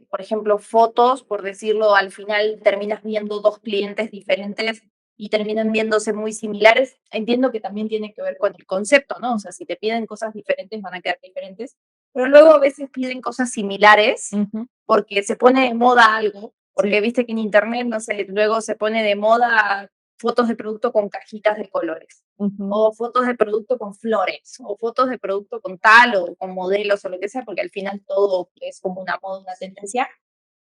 por ejemplo, fotos, por decirlo, al final terminas viendo dos clientes diferentes y terminan viéndose muy similares? Entiendo que también tiene que ver con el concepto, ¿no? O sea, si te piden cosas diferentes, van a quedar diferentes, pero luego a veces piden cosas similares Ujú, porque se pone de moda algo, porque sí, viste que en internet, no sé, luego se pone de moda fotos de producto con cajitas de colores, ujú. o fotos de producto con flores, o fotos de producto con tal, o con modelos, o lo que sea, porque al final todo es como una moda, una tendencia.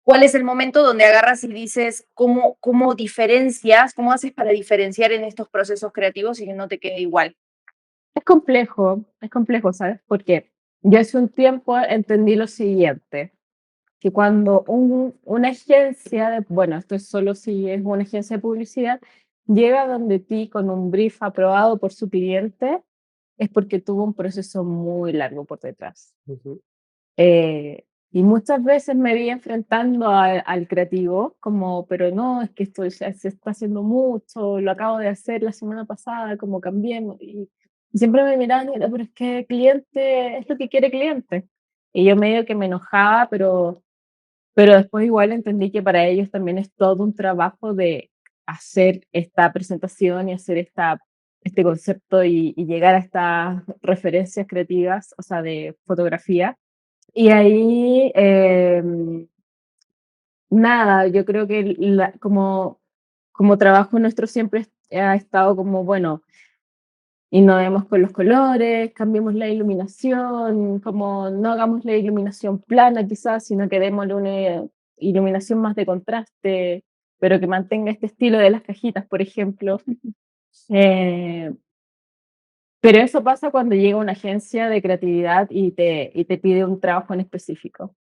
¿Cuál es el momento donde agarras y dices cómo diferencias, cómo haces para diferenciar en estos procesos creativos y que no te quede igual? Es complejo, ¿sabes? Porque yo hace un tiempo entendí lo siguiente, que cuando una agencia, bueno, esto es solo si es una agencia de publicidad, llega donde ti con un brief aprobado por su cliente, es porque tuvo un proceso muy largo por detrás. Ujú. Eh, y muchas veces me vi enfrentando al creativo, como, pero no, es que esto ya se está haciendo mucho, lo acabo de hacer la semana pasada, como cambiemos. Y siempre me miraban y era, pero es que cliente, es lo que quiere cliente. Y yo medio que me enojaba, pero después igual entendí que para ellos también es todo un trabajo de hacer esta presentación y hacer este concepto y llegar a estas referencias creativas, o sea, de fotografía. Y ahí nada, yo creo que como trabajo nuestro siempre ha estado como, bueno, innovemos con los colores, cambiemos la iluminación, como no hagamos la iluminación plana quizás, sino que démosle una iluminación más de contraste, pero que mantenga este estilo de las cajitas, por ejemplo. Eh, pero eso pasa cuando llega una agencia de creatividad y te pide un trabajo en específico.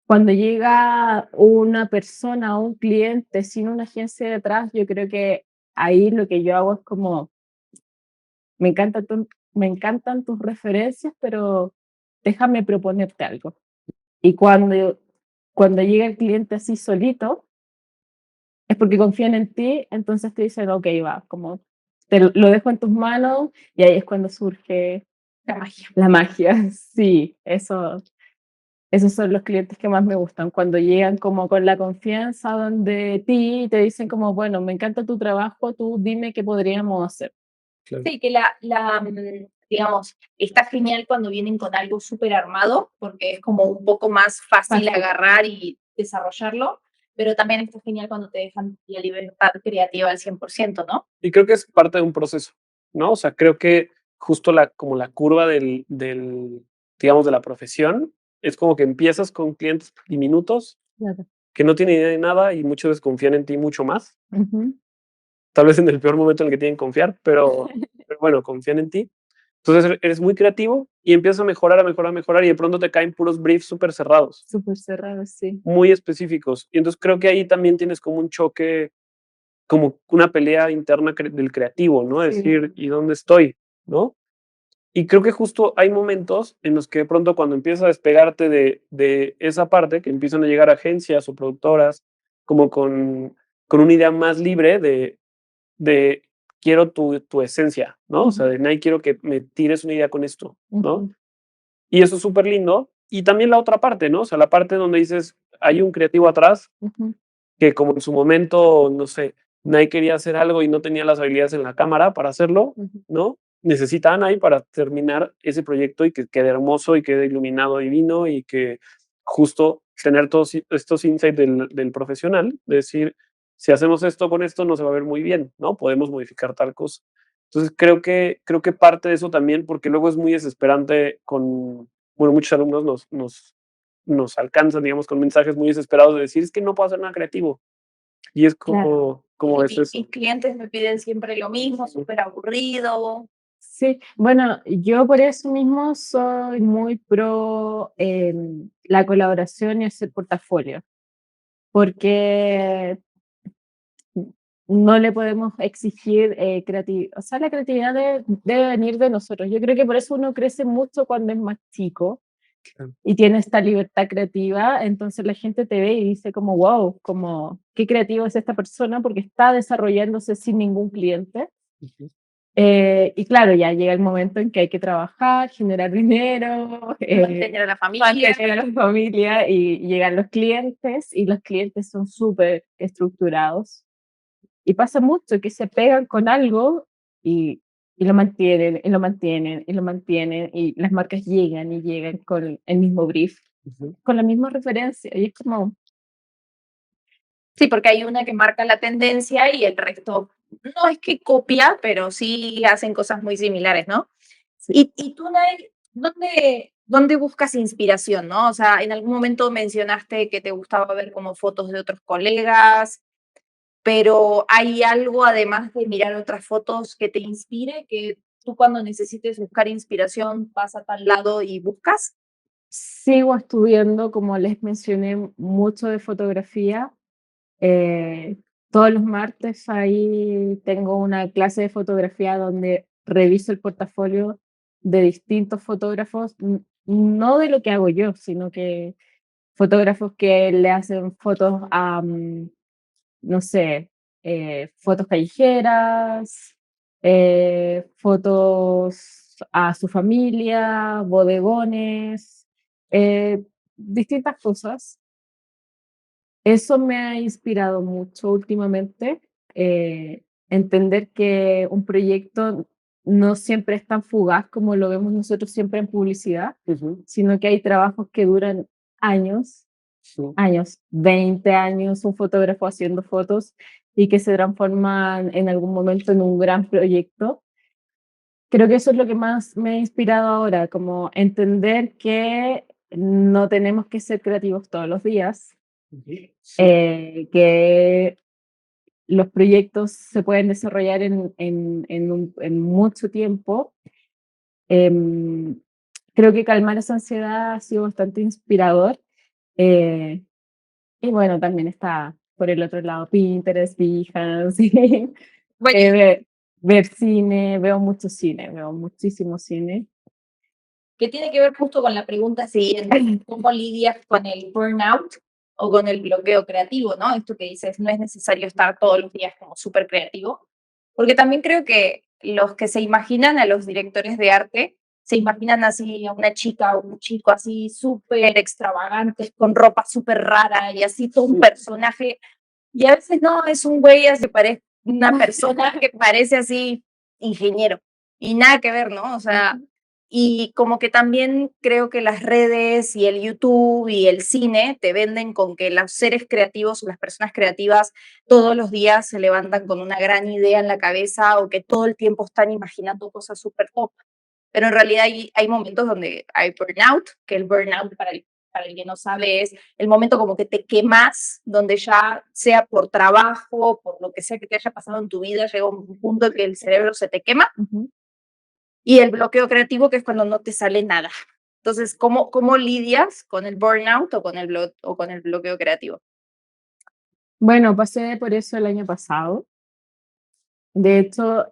Cuando llega una persona o un cliente sin una agencia detrás, yo creo que ahí lo que yo hago es como, me encanta me encantan tus referencias, pero déjame proponerte algo. Y cuando llega el cliente así solito, es porque confían en ti, entonces te dicen, ok, va, como lo dejo en tus manos y ahí es cuando surge La magia. la magia. Sí, esos son los clientes que más me gustan, cuando llegan como con la confianza donde ti y te dicen como, bueno, me encanta tu trabajo, tú dime qué podríamos hacer. Claro. Sí, que digamos, está genial cuando vienen con algo súper armado, porque es como un poco más fácil Fácil. agarrar y desarrollarlo, pero también está genial cuando te dejan la libertad creativa al 100%, ¿no? Y creo que es parte de un proceso, ¿no? O sea, creo que justo como la curva digamos, de la profesión, es como que empiezas con clientes diminutos Claro. que no tienen idea de nada y muchos desconfían en ti mucho más. Ujú. Tal vez en el peor momento en el que tienen que confiar, pero bueno, confían en ti. Entonces eres muy creativo y empiezas a mejorar, a mejorar, a mejorar y de pronto te caen puros briefs súper cerrados, Súper cerrado, sí. muy específicos. Y entonces creo que ahí también tienes como un choque, como una pelea interna del creativo, ¿no? Sí. Decir, ¿y dónde estoy? ¿No? Y creo que justo hay momentos en los que de pronto cuando empiezas a despegarte de esa parte, que empiezan a llegar agencias o productoras como con una idea más libre de quiero tu esencia, ¿no? O sea, Ujú, de nadie quiero que me tires una idea con esto, ¿no? ujú, Y eso es súper lindo. Y también la otra parte, ¿no? O sea, la parte donde dices, hay un creativo atrás ujú, que como en su momento, no sé, Nike quería hacer algo y no tenía las habilidades en la cámara para hacerlo, ujú. ¿no? Necesita a Nike para terminar ese proyecto y que quede hermoso y quede iluminado divino y que justo tener todos estos insights del profesional, de decir, si hacemos esto con esto no se va a ver muy bien, ¿no? Podemos modificar tal cosa. Entonces creo que parte de eso también, porque luego es muy desesperante bueno, muchos alumnos nos alcanzan, digamos, con mensajes muy desesperados de decir, es que no puedo hacer nada creativo. Y es Claro. como es Mis eso. clientes me piden siempre lo mismo, súper aburrido. Sí, bueno, yo por eso mismo soy muy pro la colaboración y hacer portafolio, porque no le podemos exigir creatividad, o sea, la creatividad debe venir de nosotros. Yo creo que por eso uno crece mucho cuando es más chico Claro. y tiene esta libertad creativa, entonces la gente te ve y dice como, wow, como, qué creativo es esta persona porque está desarrollándose sin ningún cliente. Ujú. Y claro, ya llega el momento en que hay que trabajar, generar dinero, Mantener a la familia. mantener a la familia y llegan los clientes y los clientes son súper estructurados. Y pasa mucho que se pegan con algo y, y lo mantienen, y lo mantienen, y lo mantienen, y las marcas llegan y llegan con el mismo brief, Ujú. con la misma referencia. Y es como, Sí, porque hay una que marca la tendencia y el resto no es que copia, pero sí hacen cosas muy similares, ¿no? sí, Y tú, Nay, ¿dónde buscas inspiración, no? O sea, en algún momento mencionaste que te gustaba ver como fotos de otros colegas, pero ¿hay algo además de mirar otras fotos que te inspire, que tú cuando necesites buscar inspiración vas a tal lado y buscas? sigo estudiando, como les mencioné, mucho de fotografía. Eh, todos los martes ahí tengo una clase de fotografía donde reviso el portafolio de distintos fotógrafos, no de lo que hago yo, sino que fotógrafos que le hacen fotos a, no sé, fotos callejeras, fotos a su familia, bodegones, distintas cosas. Eso me ha inspirado mucho últimamente, entender que un proyecto no siempre es tan fugaz como lo vemos nosotros siempre en publicidad, Ujú. sino que hay trabajos que duran años años, 20 años, un fotógrafo haciendo fotos y que se transforman en algún momento en un gran proyecto. Creo que eso es lo que más me ha inspirado ahora, como entender que no tenemos que ser creativos todos los días, que los proyectos se pueden desarrollar en mucho tiempo. Em, Creo que calmar esa ansiedad ha sido bastante inspirador. eh, y bueno, también está por el otro lado Pinterest, Behance, Bueno, ver, ver cine, veo mucho cine, veo muchísimo cine. que tiene que ver justo con la pregunta siguiente, ¿cómo lidias con el burnout o con el bloqueo creativo, ¿no? Esto que dices, no es necesario estar todos los días como súper creativo, porque también creo que los que se imaginan a los directores de arte, se imaginan así a una chica o un chico así súper extravagantes, con ropa súper rara y así todo un personaje, y a veces no, es un güey así, parece una persona que parece así ingeniero, y nada que ver, ¿no? O sea, y como que también creo que las redes y el YouTube y el cine te venden con que los seres creativos o las personas creativas todos los días se levantan con una gran idea en la cabeza o que todo el tiempo están imaginando cosas súper top. Pero en realidad hay momentos donde hay burnout, que el burnout para el que no sabe es el momento como que te quemas, donde ya sea por trabajo, por lo que sea que te haya pasado en tu vida, llega un punto en que el cerebro se te quema. Ujú. Y el bloqueo creativo, que es cuando no te sale nada. Entonces, ¿cómo lidias con el burnout o o con el bloqueo creativo? Bueno, pasé por eso el año pasado. De hecho,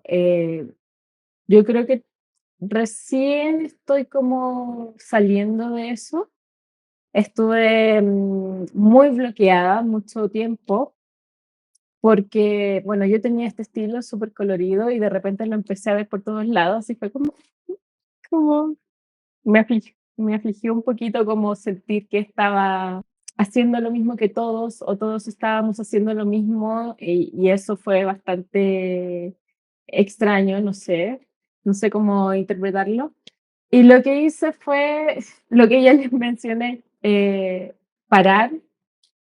yo creo que recién estoy como saliendo de eso. Estuve muy bloqueada mucho tiempo porque, bueno, yo tenía este estilo súper colorido y de repente lo empecé a ver por todos lados y fue como me afligió un poquito como sentir que estaba haciendo lo mismo que todos o todos estábamos haciendo lo mismo y eso fue bastante extraño, no sé cómo interpretarlo. Y lo que hice fue lo que ya les mencioné, parar.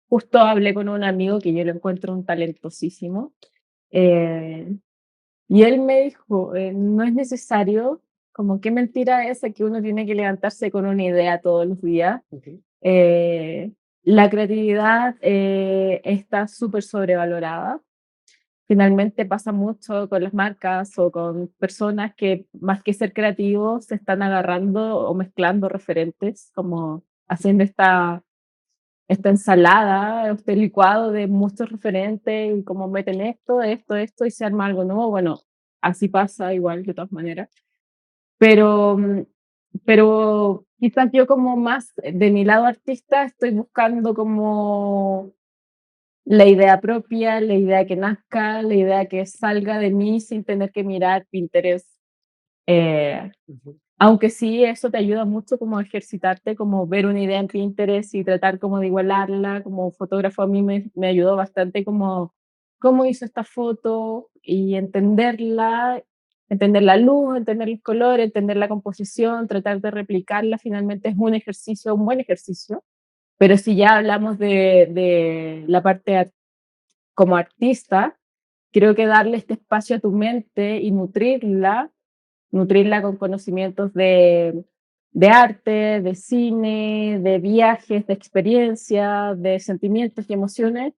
Justo hablé con un amigo que yo lo encuentro un talentosísimo, eh, y él me dijo, no es necesario, como qué mentira esa que uno tiene que levantarse con una idea todos los días. Eh, la creatividad está súper sobrevalorada. Finalmente pasa mucho con las marcas o con personas que más que ser creativos se están agarrando o mezclando referentes, como haciendo esta ensalada, este licuado de muchos referentes y como meten esto y se arma algo nuevo. Bueno, así pasa igual de todas maneras. Pero, pero quizás yo como más de mi lado artista estoy buscando como la idea propia, la idea que nazca, la idea que salga de mí sin tener que mirar Pinterest. Eh, Aunque sí, eso te ayuda mucho como a ejercitarte, como ver una idea en Pinterest y tratar como de igualarla. Como fotógrafo a mí me ayudó bastante como cómo hizo esta foto y entenderla, entender la luz, entender el color, entender la composición, tratar de replicarla. Finalmente es un ejercicio, un buen ejercicio. Pero si ya hablamos de la parte como artista, creo que darle este espacio a tu mente y nutrirla con conocimientos de arte, de cine, de viajes, de experiencia, de sentimientos y emociones,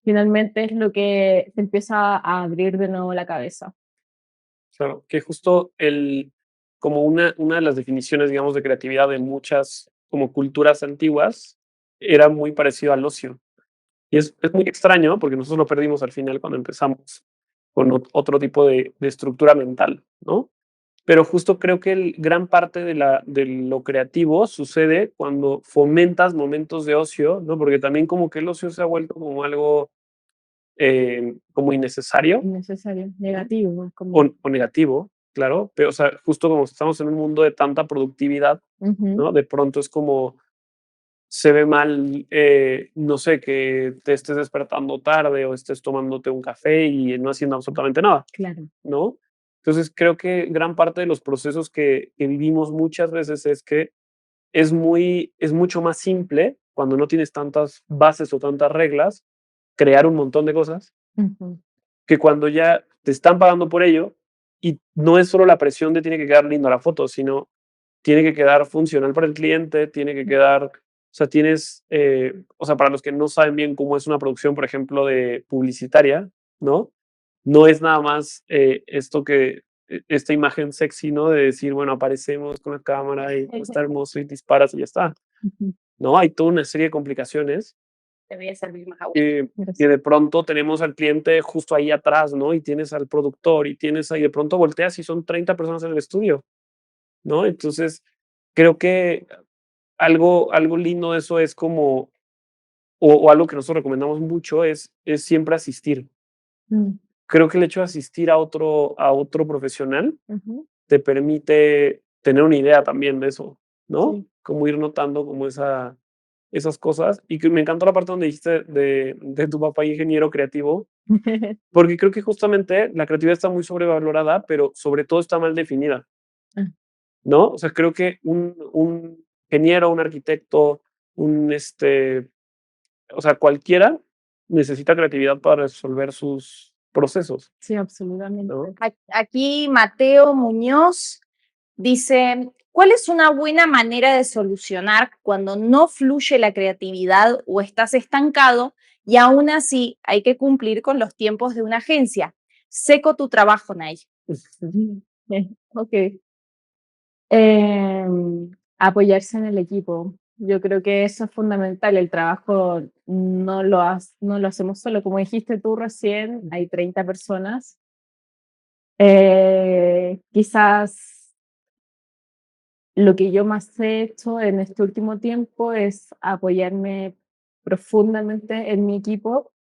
finalmente es lo que te empieza a abrir de nuevo la cabeza. Claro, que justo como una de las definiciones, digamos, de creatividad de muchas como culturas antiguas era muy parecido al ocio. Y es muy extraño porque nosotros lo perdimos al final cuando empezamos con otro tipo de estructura mental, ¿no? Pero justo creo que gran parte de lo creativo sucede cuando fomentas momentos de ocio, ¿no? Porque también como que el ocio se ha vuelto como algo como innecesario, Innecesario, ¿no? negativo, como... O negativo, claro, pero o sea, justo como estamos en un mundo de tanta productividad, Ujú, ¿no? De pronto es como se ve mal, no sé, que te estés despertando tarde o estés tomándote un café y no haciendo absolutamente nada, claro. ¿no? Entonces creo que gran parte de los procesos que vivimos muchas veces es que es mucho más simple cuando no tienes tantas bases o tantas reglas, crear un montón de cosas, que cuando ya te están pagando por ello, y no es solo la presión de tiene que quedar linda la foto, sino tiene que quedar funcional para el cliente, tiene que quedar, o sea, tienes, o sea, para los que no saben bien cómo es una producción, por ejemplo, de publicitaria, ¿no? No es nada más esto que, esta imagen sexy, ¿no? De decir, bueno, aparecemos con la cámara y está hermoso y disparas y ya está. No, hay toda una serie de complicaciones Te voy a servir más agua. que de pronto tenemos al cliente justo ahí atrás, ¿no? Y tienes al productor y tienes ahí, de pronto volteas y son 30 personas en el estudio, ¿no? Entonces, creo que algo lindo de eso es como, o algo que nosotros recomendamos mucho es siempre asistir. Creo que el hecho de asistir a otro profesional te permite tener una idea también de eso, ¿no? Sí. Como ir notando como esas cosas. Y que me encantó la parte donde dijiste de tu papá ingeniero creativo, porque creo que justamente la creatividad está muy sobrevalorada, pero sobre todo está mal definida, Ah. ¿no? O sea, creo que un ingeniero, un arquitecto, o sea, cualquiera necesita creatividad para resolver sus procesos, Sí, absolutamente. ¿no? Aquí Mateo Muñoz dice, ¿cuál es una buena manera de solucionar cuando no fluye la creatividad o estás estancado y aún así hay que cumplir con los tiempos de una agencia? Seco tu trabajo, Nay. Ok. Apoyarse en el equipo. Yo creo que eso es fundamental. El trabajo no lo hacemos solo. Como dijiste tú recién, hay 30 personas. Quizás lo que yo más he hecho en este último tiempo es apoyarme profundamente en mi equipo,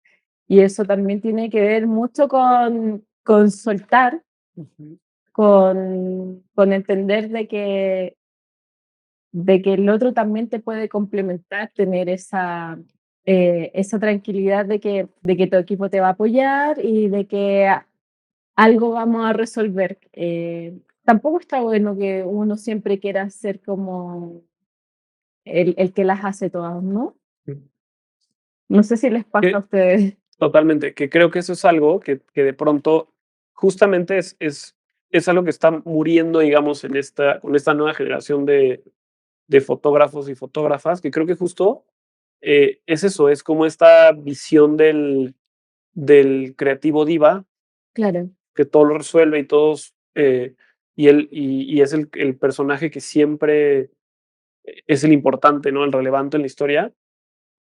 y eso también tiene que ver mucho con soltar, con entender de que el otro también te puede complementar, tener esa tranquilidad de que tu equipo te va a apoyar y de que algo vamos a resolver. Tampoco está bueno que uno siempre quiera ser como el que las hace todas, ¿no? No sé si les pasa a Que ustedes. totalmente, que creo que eso es algo que de pronto justamente es algo que está muriendo, digamos, con esta nueva generación de fotógrafos y fotógrafas, que creo que justo es eso, es como esta visión del creativo diva, Claro, que todo lo resuelve y todos, y es el personaje que siempre es el importante, ¿no? El relevante en la historia.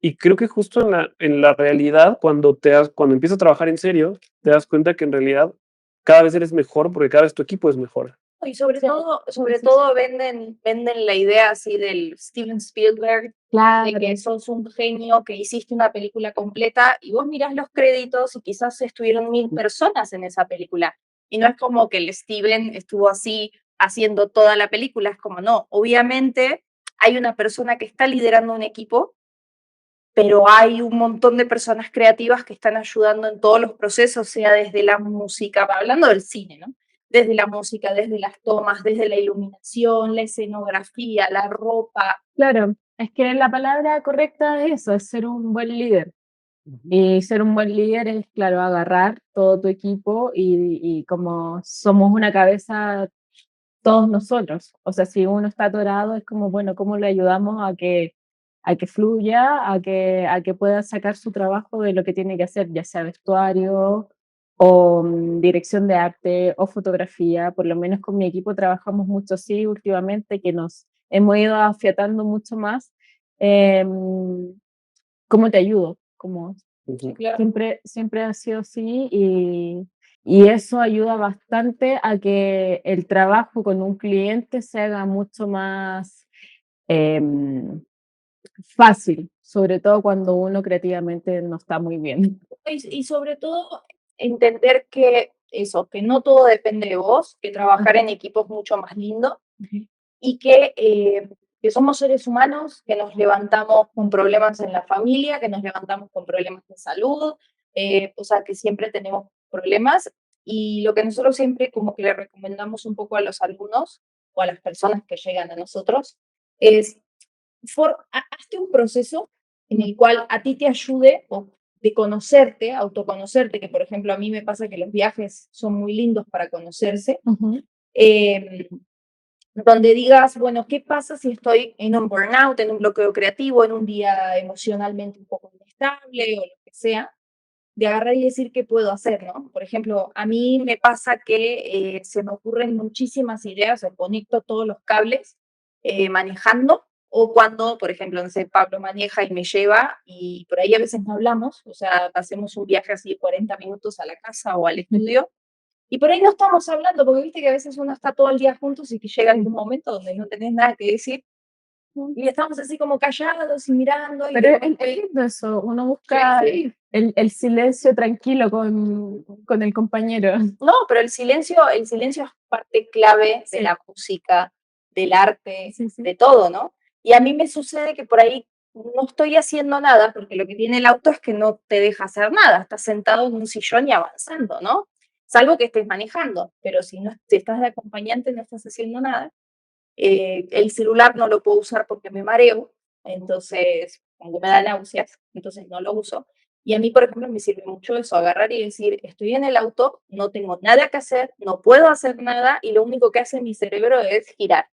Y creo que justo en la realidad, cuando empiezas a trabajar en serio, te das cuenta que en realidad cada vez eres mejor porque cada vez tu equipo es mejor. Y sobre Sí, todo venden la idea así del Steven Spielberg, de claro. que sos un genio, que hiciste una película completa y vos mirás los créditos y quizás estuvieron 1000 personas en esa película. Y no es como que el Steven estuvo así haciendo toda la película, es como no, obviamente hay una persona que está liderando un equipo, pero hay un montón de personas creativas que están ayudando en todos los procesos, sea desde la música, hablando del cine, ¿no? Desde la música, desde las tomas, desde la iluminación, la escenografía, la ropa. Claro, es que la palabra correcta es eso, es ser un buen líder. Y ser un buen líder es, claro, agarrar todo tu equipo y como somos una cabeza todos nosotros. O sea, si uno está atorado, es como, bueno, ¿cómo le ayudamos a que fluya, a que pueda sacar su trabajo de lo que tiene que hacer, ya sea vestuario o dirección de arte o fotografía? Por lo menos con mi equipo trabajamos mucho así últimamente, que nos hemos ido afiatando mucho más. ¿Cómo te ayudo? Como Claro. siempre ha sido así, y eso ayuda bastante a que el trabajo con un cliente se haga mucho más fácil, sobre todo cuando uno creativamente no está muy bien. Y sobre todo entender que eso, que no todo depende de vos, que trabajar en equipo es mucho más lindo y que somos seres humanos, que nos levantamos con problemas en la familia, que nos levantamos con problemas de salud, o sea, que siempre tenemos problemas y lo que nosotros siempre como que le recomendamos un poco a los alumnos o a las personas que llegan a nosotros es hazte un proceso en el cual a ti te ayude o de conocerte, autoconocerte, que por ejemplo a mí me pasa que los viajes son muy lindos para conocerse, eh, donde digas, bueno, ¿qué pasa si estoy en un burnout, en un bloqueo creativo, en un día emocionalmente un poco inestable o lo que sea? De agarrar y decir qué puedo hacer, ¿no? Por ejemplo, a mí me pasa que se me ocurren muchísimas ideas, o conecto todos los cables manejando, o cuando, por ejemplo, no sé, Pablo maneja y me lleva, y por ahí a veces no hablamos, o sea, hacemos un viaje así de 40 minutos a la casa o al estudio, y por ahí no estamos hablando, porque viste que a veces uno está todo el día juntos y que llega algún momento donde no tenés nada que decir, y estamos así como callados y mirando. Y Pero es lindo eso, uno busca sí. el silencio tranquilo con el compañero. No, pero el silencio es parte clave de Sí. la música, del arte, Sí, sí. de todo, ¿no? Y a mí me sucede que por ahí no estoy haciendo nada, porque lo que tiene el auto es que no te deja hacer nada, estás sentado en un sillón y avanzando, ¿no? Salvo que estés manejando, pero si estás de acompañante no estás haciendo nada. El celular no lo puedo usar porque me mareo, entonces, cuando me da náuseas, entonces no lo uso. Y a mí, por ejemplo, me sirve mucho eso, agarrar y decir, estoy en el auto, no tengo nada que hacer, no puedo hacer nada y lo único que hace mi cerebro es girar.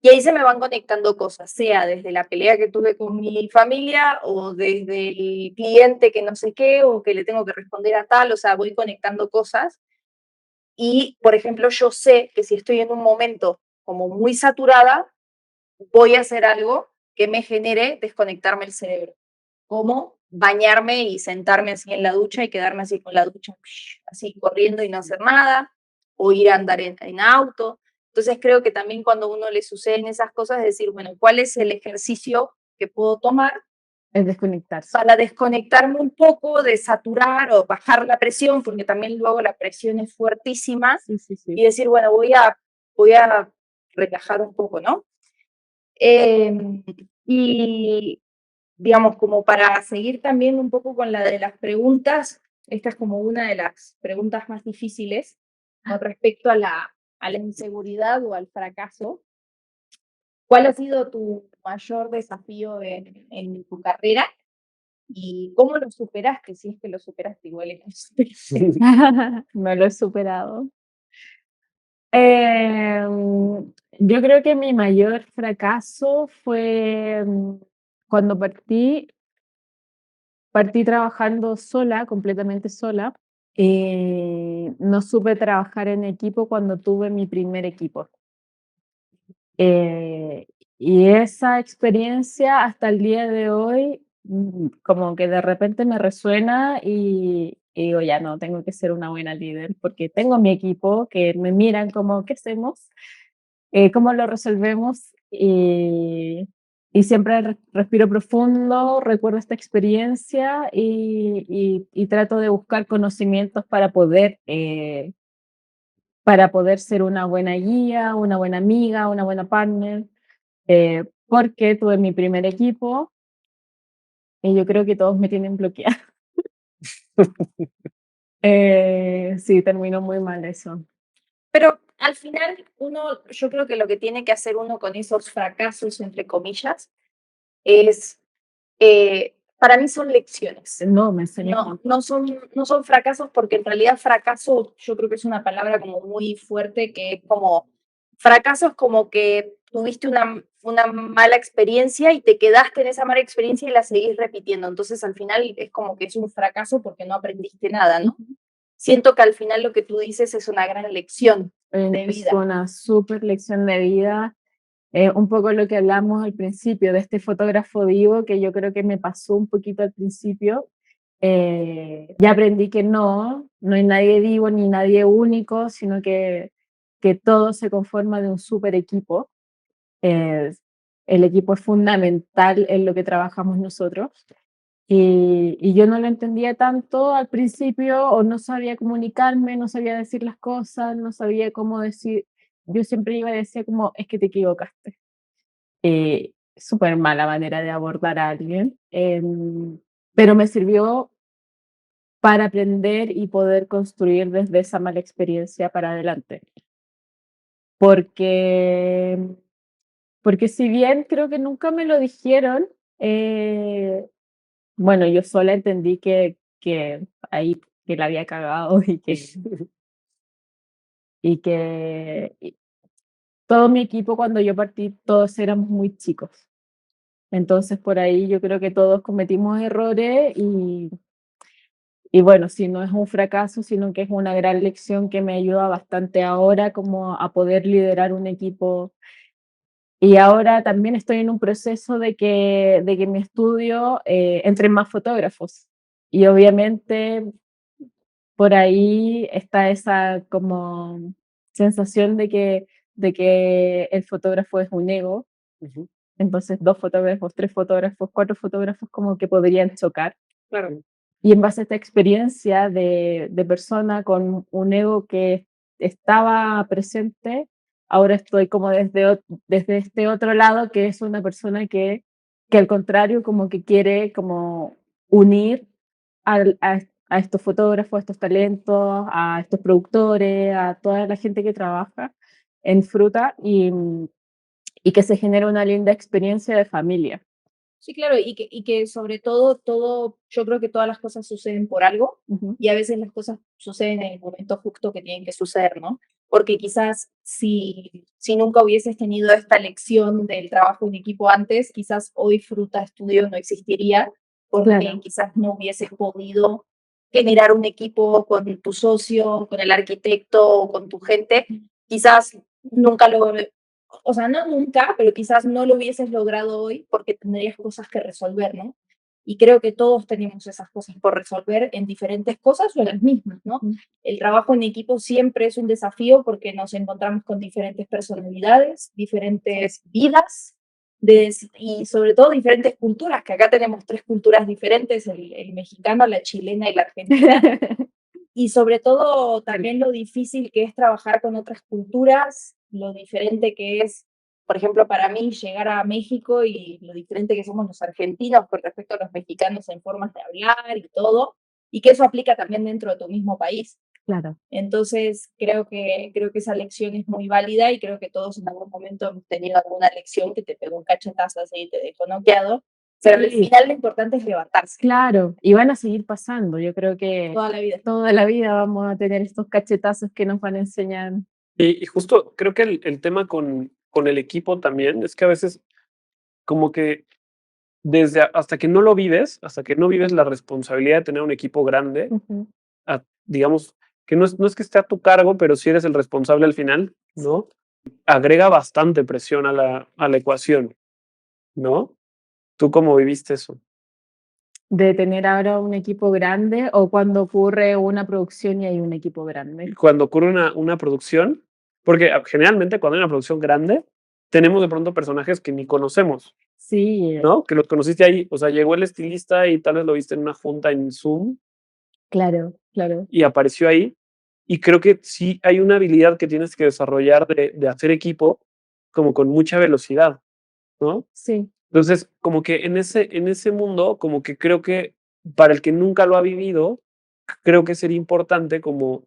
Y ahí se me van conectando cosas, sea desde la pelea que tuve con mi familia o desde el cliente que no sé qué o que le tengo que responder a tal, o sea, voy conectando cosas. Y, por ejemplo, yo sé que si estoy en un momento como muy saturada, voy a hacer algo que me genere desconectarme el cerebro, como bañarme y sentarme así en la ducha y quedarme así con la ducha, así corriendo y no hacer nada, o ir a andar en auto. Entonces creo que también cuando a uno le suceden esas cosas, es decir, bueno, ¿cuál es el ejercicio que puedo tomar Es desconectarse. para desconectarme un poco, de saturar o bajar la presión, porque también luego la presión es fuertísima, Sí, sí, sí. y decir, bueno, voy a relajar un poco, ¿no? Y digamos, como para seguir también un poco con la de las preguntas, esta es como una de las preguntas más difíciles con respecto a la inseguridad o al fracaso. ¿Cuál ha sido tu mayor desafío en tu carrera y cómo lo superaste? Si es que lo superaste, igual es que lo superaste. No lo he superado. Yo creo que mi mayor fracaso fue cuando partí trabajando sola, completamente sola. No supe trabajar en equipo cuando tuve mi primer equipo. Eh, y esa experiencia hasta el día de hoy, como que de repente me resuena y digo, ya no, tengo que ser una buena líder porque tengo mi equipo que me miran como, ¿qué hacemos? ¿Cómo lo resolvemos? Y siempre respiro profundo, recuerdo esta experiencia y trato de buscar conocimientos para poder ser una buena guía, una buena amiga, una buena partner, porque tuve mi primer equipo y yo creo que todos me tienen bloqueada. Sí, terminó muy mal eso. Pero al final, yo creo que lo que tiene que hacer uno con esos fracasos, entre comillas, es, para mí son lecciones. No, me enseñó. No son fracasos porque en realidad fracaso yo creo que es una palabra como muy fuerte que es como, fracaso es como que tuviste una mala experiencia y te quedaste en esa mala experiencia y la seguís repitiendo. Entonces al final es como que es un fracaso porque no aprendiste nada, ¿no? Siento que al final lo que tú dices es una gran lección de Es vida. una súper lección de vida. Un poco lo que hablamos al principio de este fotógrafo vivo, que yo creo que me pasó un poquito al principio. Ya aprendí que no hay nadie vivo ni nadie único, sino que todo se conforma de un súper equipo. Eh, el equipo es fundamental en lo que trabajamos nosotros. Y yo no lo entendía tanto al principio, o no sabía comunicarme, no sabía decir las cosas, no sabía cómo decir. Yo siempre iba y decía como, es que te equivocaste. Súper mala manera de abordar a alguien, pero me sirvió para aprender y poder construir desde esa mala experiencia para adelante. Porque, porque si bien creo que nunca me lo dijeron, Bueno, yo sola entendí que ahí que la había cagado y todo mi equipo cuando yo partí, todos éramos muy chicos. Entonces, por ahí yo creo que todos cometimos errores y bueno, si no es un fracaso, sino que es una gran lección que me ayuda bastante ahora como a poder liderar un equipo. Y ahora también estoy en un proceso de que en mi estudio entren más fotógrafos. Y obviamente por ahí está esa como sensación de que el fotógrafo es un ego. Ujú, Entonces, 2 fotógrafos, 3 fotógrafos, 4 fotógrafos como que podrían chocar. claro. Y en base a esta experiencia de persona con un ego que estaba presente, ahora estoy como desde este otro lado, que es una persona que al contrario, como que quiere como unir a estos fotógrafos, a estos talentos, a estos productores, a toda la gente que trabaja en fruta y que se genere una linda experiencia de familia. Sí, claro, y que sobre todo, yo creo que todas las cosas suceden por algo Ujú. y a veces las cosas suceden en el momento justo que tienen que suceder, ¿no? Porque quizás si nunca hubieses tenido esta lección del trabajo en equipo antes, quizás hoy Fruta Estudio no existiría, porque Claro. quizás no hubieses podido generar un equipo con tu socio, con el arquitecto o con tu gente, quizás nunca lo, o sea, no nunca, pero quizás no lo hubieses logrado hoy porque tendrías cosas que resolver, ¿no? Y creo que todos tenemos esas cosas por resolver en diferentes cosas o en las mismas, ¿no? Mm. El trabajo en equipo siempre es un desafío porque nos encontramos con diferentes personalidades, diferentes vidas y sobre todo diferentes culturas, que acá tenemos 3 culturas diferentes, el mexicano, la chilena y la argentina. Y sobre todo también lo difícil que es trabajar con otras culturas, lo diferente que es, por ejemplo, para mí llegar a México y lo diferente que somos los argentinos con respecto a los mexicanos en formas de hablar y todo, y que eso aplica también dentro de tu mismo país. Claro. Entonces, creo que esa lección es muy válida y creo que todos en algún momento hemos tenido alguna lección que te pegó un cachetazo así y te dejó noqueado, pero al Sí, final lo importante es levantarse claro, y van a seguir pasando. Yo creo que toda la vida. toda la vida vamos a tener estos cachetazos que nos van a enseñar. Y justo creo que el tema con el equipo también es que a veces como que hasta que no lo vives, hasta que no vives la responsabilidad de tener un equipo grande, Ujú. digamos, que no es que esté a tu cargo, pero si eres el responsable al final, ¿no? Agrega bastante presión a la ecuación, ¿no? ¿Tú cómo viviste eso? De tener ahora un equipo grande o cuando ocurre una producción y hay un equipo grande. Cuando ocurre una producción, porque generalmente cuando hay una producción grande, tenemos de pronto personajes que ni conocemos, Sí, ¿no? Que los conociste ahí, o sea, llegó el estilista y tal vez lo viste en una junta en Zoom claro, claro. y apareció ahí. Y creo que sí hay una habilidad que tienes que desarrollar de hacer equipo como con mucha velocidad, ¿no? Sí, Entonces, como que en ese mundo, como que creo que para el que nunca lo ha vivido, creo que sería importante como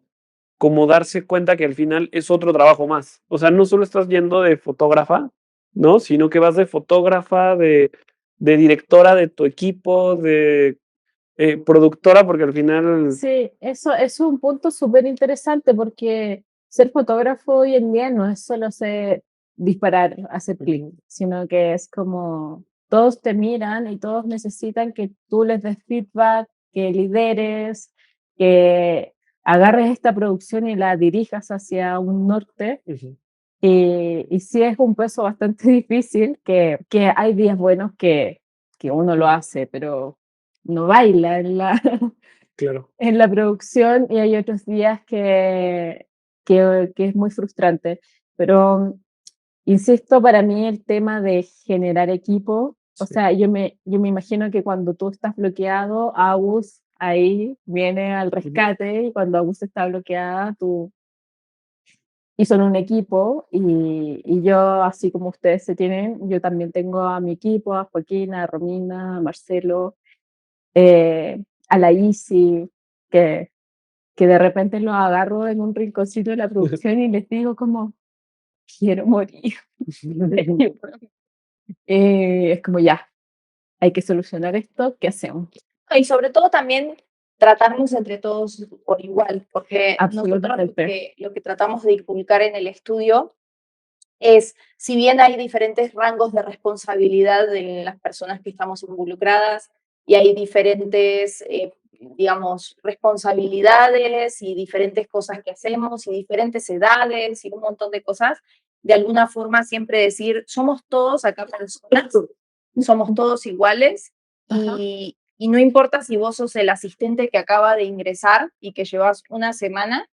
darse cuenta que al final es otro trabajo más. O sea, no solo estás yendo de fotógrafa, ¿no? Sino que vas de fotógrafa, de directora de tu equipo, de productora, porque al final. sí, eso es un punto súper interesante porque ser fotógrafo hoy en día no es solo disparar, hacer clic, sino que es como todos te miran y todos necesitan que tú les des feedback, que lideres, que agarres esta producción y la dirijas hacia un norte. Ujú, Y sí es un peso bastante difícil, que hay días buenos que uno lo hace, pero no baila claro. en la producción y hay otros días que es muy frustrante. Pero, insisto, para mí el tema de generar equipo, o Sí. sea, yo me imagino que cuando tú estás bloqueado, Agus ahí viene al Ujú, rescate y cuando Agus está bloqueada, tú y son un equipo y yo, así como ustedes se tienen, yo también tengo a mi equipo, a Joaquina, a Romina, a Marcelo, a la Isi, que, que de repente los agarro en un rinconcito de la producción y les digo como, quiero morir. Es como ya. hay que solucionar esto, ¿qué hacemos? Y sobre todo también tratarnos entre todos por igual, porque nosotros Absolutamente. lo que tratamos de inculcar en el estudio es, si bien hay diferentes rangos de responsabilidad de las personas que estamos involucradas y hay diferentes, digamos, responsabilidades y diferentes cosas que hacemos y diferentes edades y un montón de cosas, de alguna forma siempre decir, somos todos acá personas, somos todos iguales Ajá. y no importa si vos sos el asistente que acaba de ingresar y que llevas una semana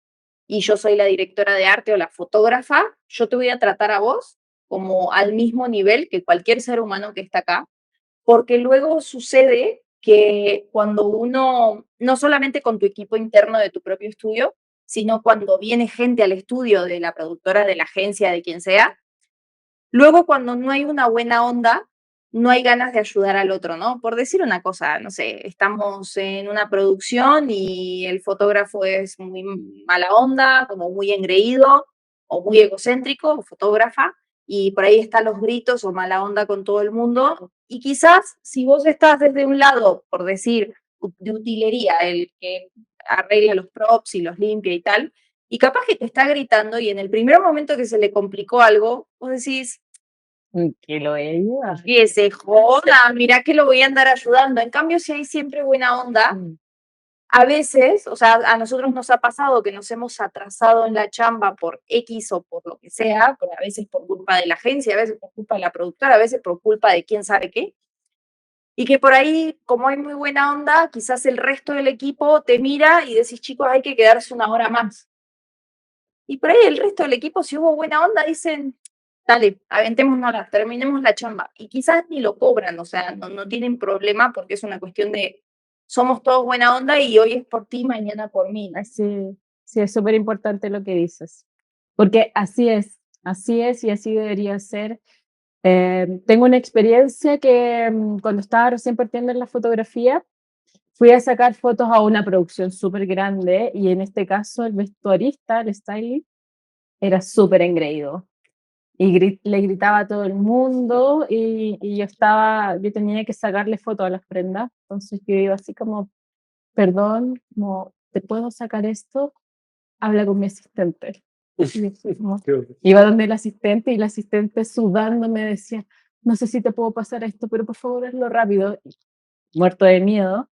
y yo soy la directora de arte o la fotógrafa, yo te voy a tratar a vos como al mismo nivel que cualquier ser humano que está acá, porque luego sucede que cuando uno, no solamente con tu equipo interno de tu propio estudio, sino cuando viene gente al estudio de la productora, de la agencia, de quien sea, luego cuando no hay una buena onda, no hay ganas de ayudar al otro, ¿no? Por decir una cosa, no sé, estamos en una producción y el fotógrafo es muy mala onda, como muy engreído o muy egocéntrico, o fotógrafa, y por ahí están los gritos o mala onda con todo el mundo. Y quizás si vos estás desde un lado, por decir, de utilería, el que arregla los props y los limpia y tal, y capaz que te está gritando y en el primer momento que se le complicó algo, vos decís, Que lo ella. que se joda, mira que lo voy a andar ayudando. En cambio, si hay siempre buena onda, a veces, o sea, a nosotros nos ha pasado que nos hemos atrasado en la chamba por X o por lo que sea, pero a veces por culpa de la agencia, a veces por culpa de la productora, a veces por culpa de quién sabe qué. Y que por ahí, como hay muy buena onda, quizás el resto del equipo te mira y decís, chicos, hay que quedarse una hora más. Y por ahí el resto del equipo, si hubo buena onda, dicen, dale, aventémonos, terminemos la chamba. Y quizás ni lo cobran, o sea, no tienen problema porque es una cuestión de somos todos buena onda y hoy es por ti, mañana por mí. Sí, sí, es súper importante lo que dices, porque así es y así debería ser. Tengo una experiencia que cuando estaba recién partiendo en la fotografía, fui a sacar fotos a una producción súper grande y en este caso el vestuarista, el stylist, era súper engreído y le gritaba a todo el mundo y yo tenía que sacarle fotos a las prendas, entonces yo iba así como, perdón, como, ¿te puedo sacar esto? Habla con mi asistente. Y yo como, Qué horror. iba donde el asistente y el asistente sudando me decía, no sé si te puedo pasar esto, pero por favor hazlo rápido, muerto de miedo,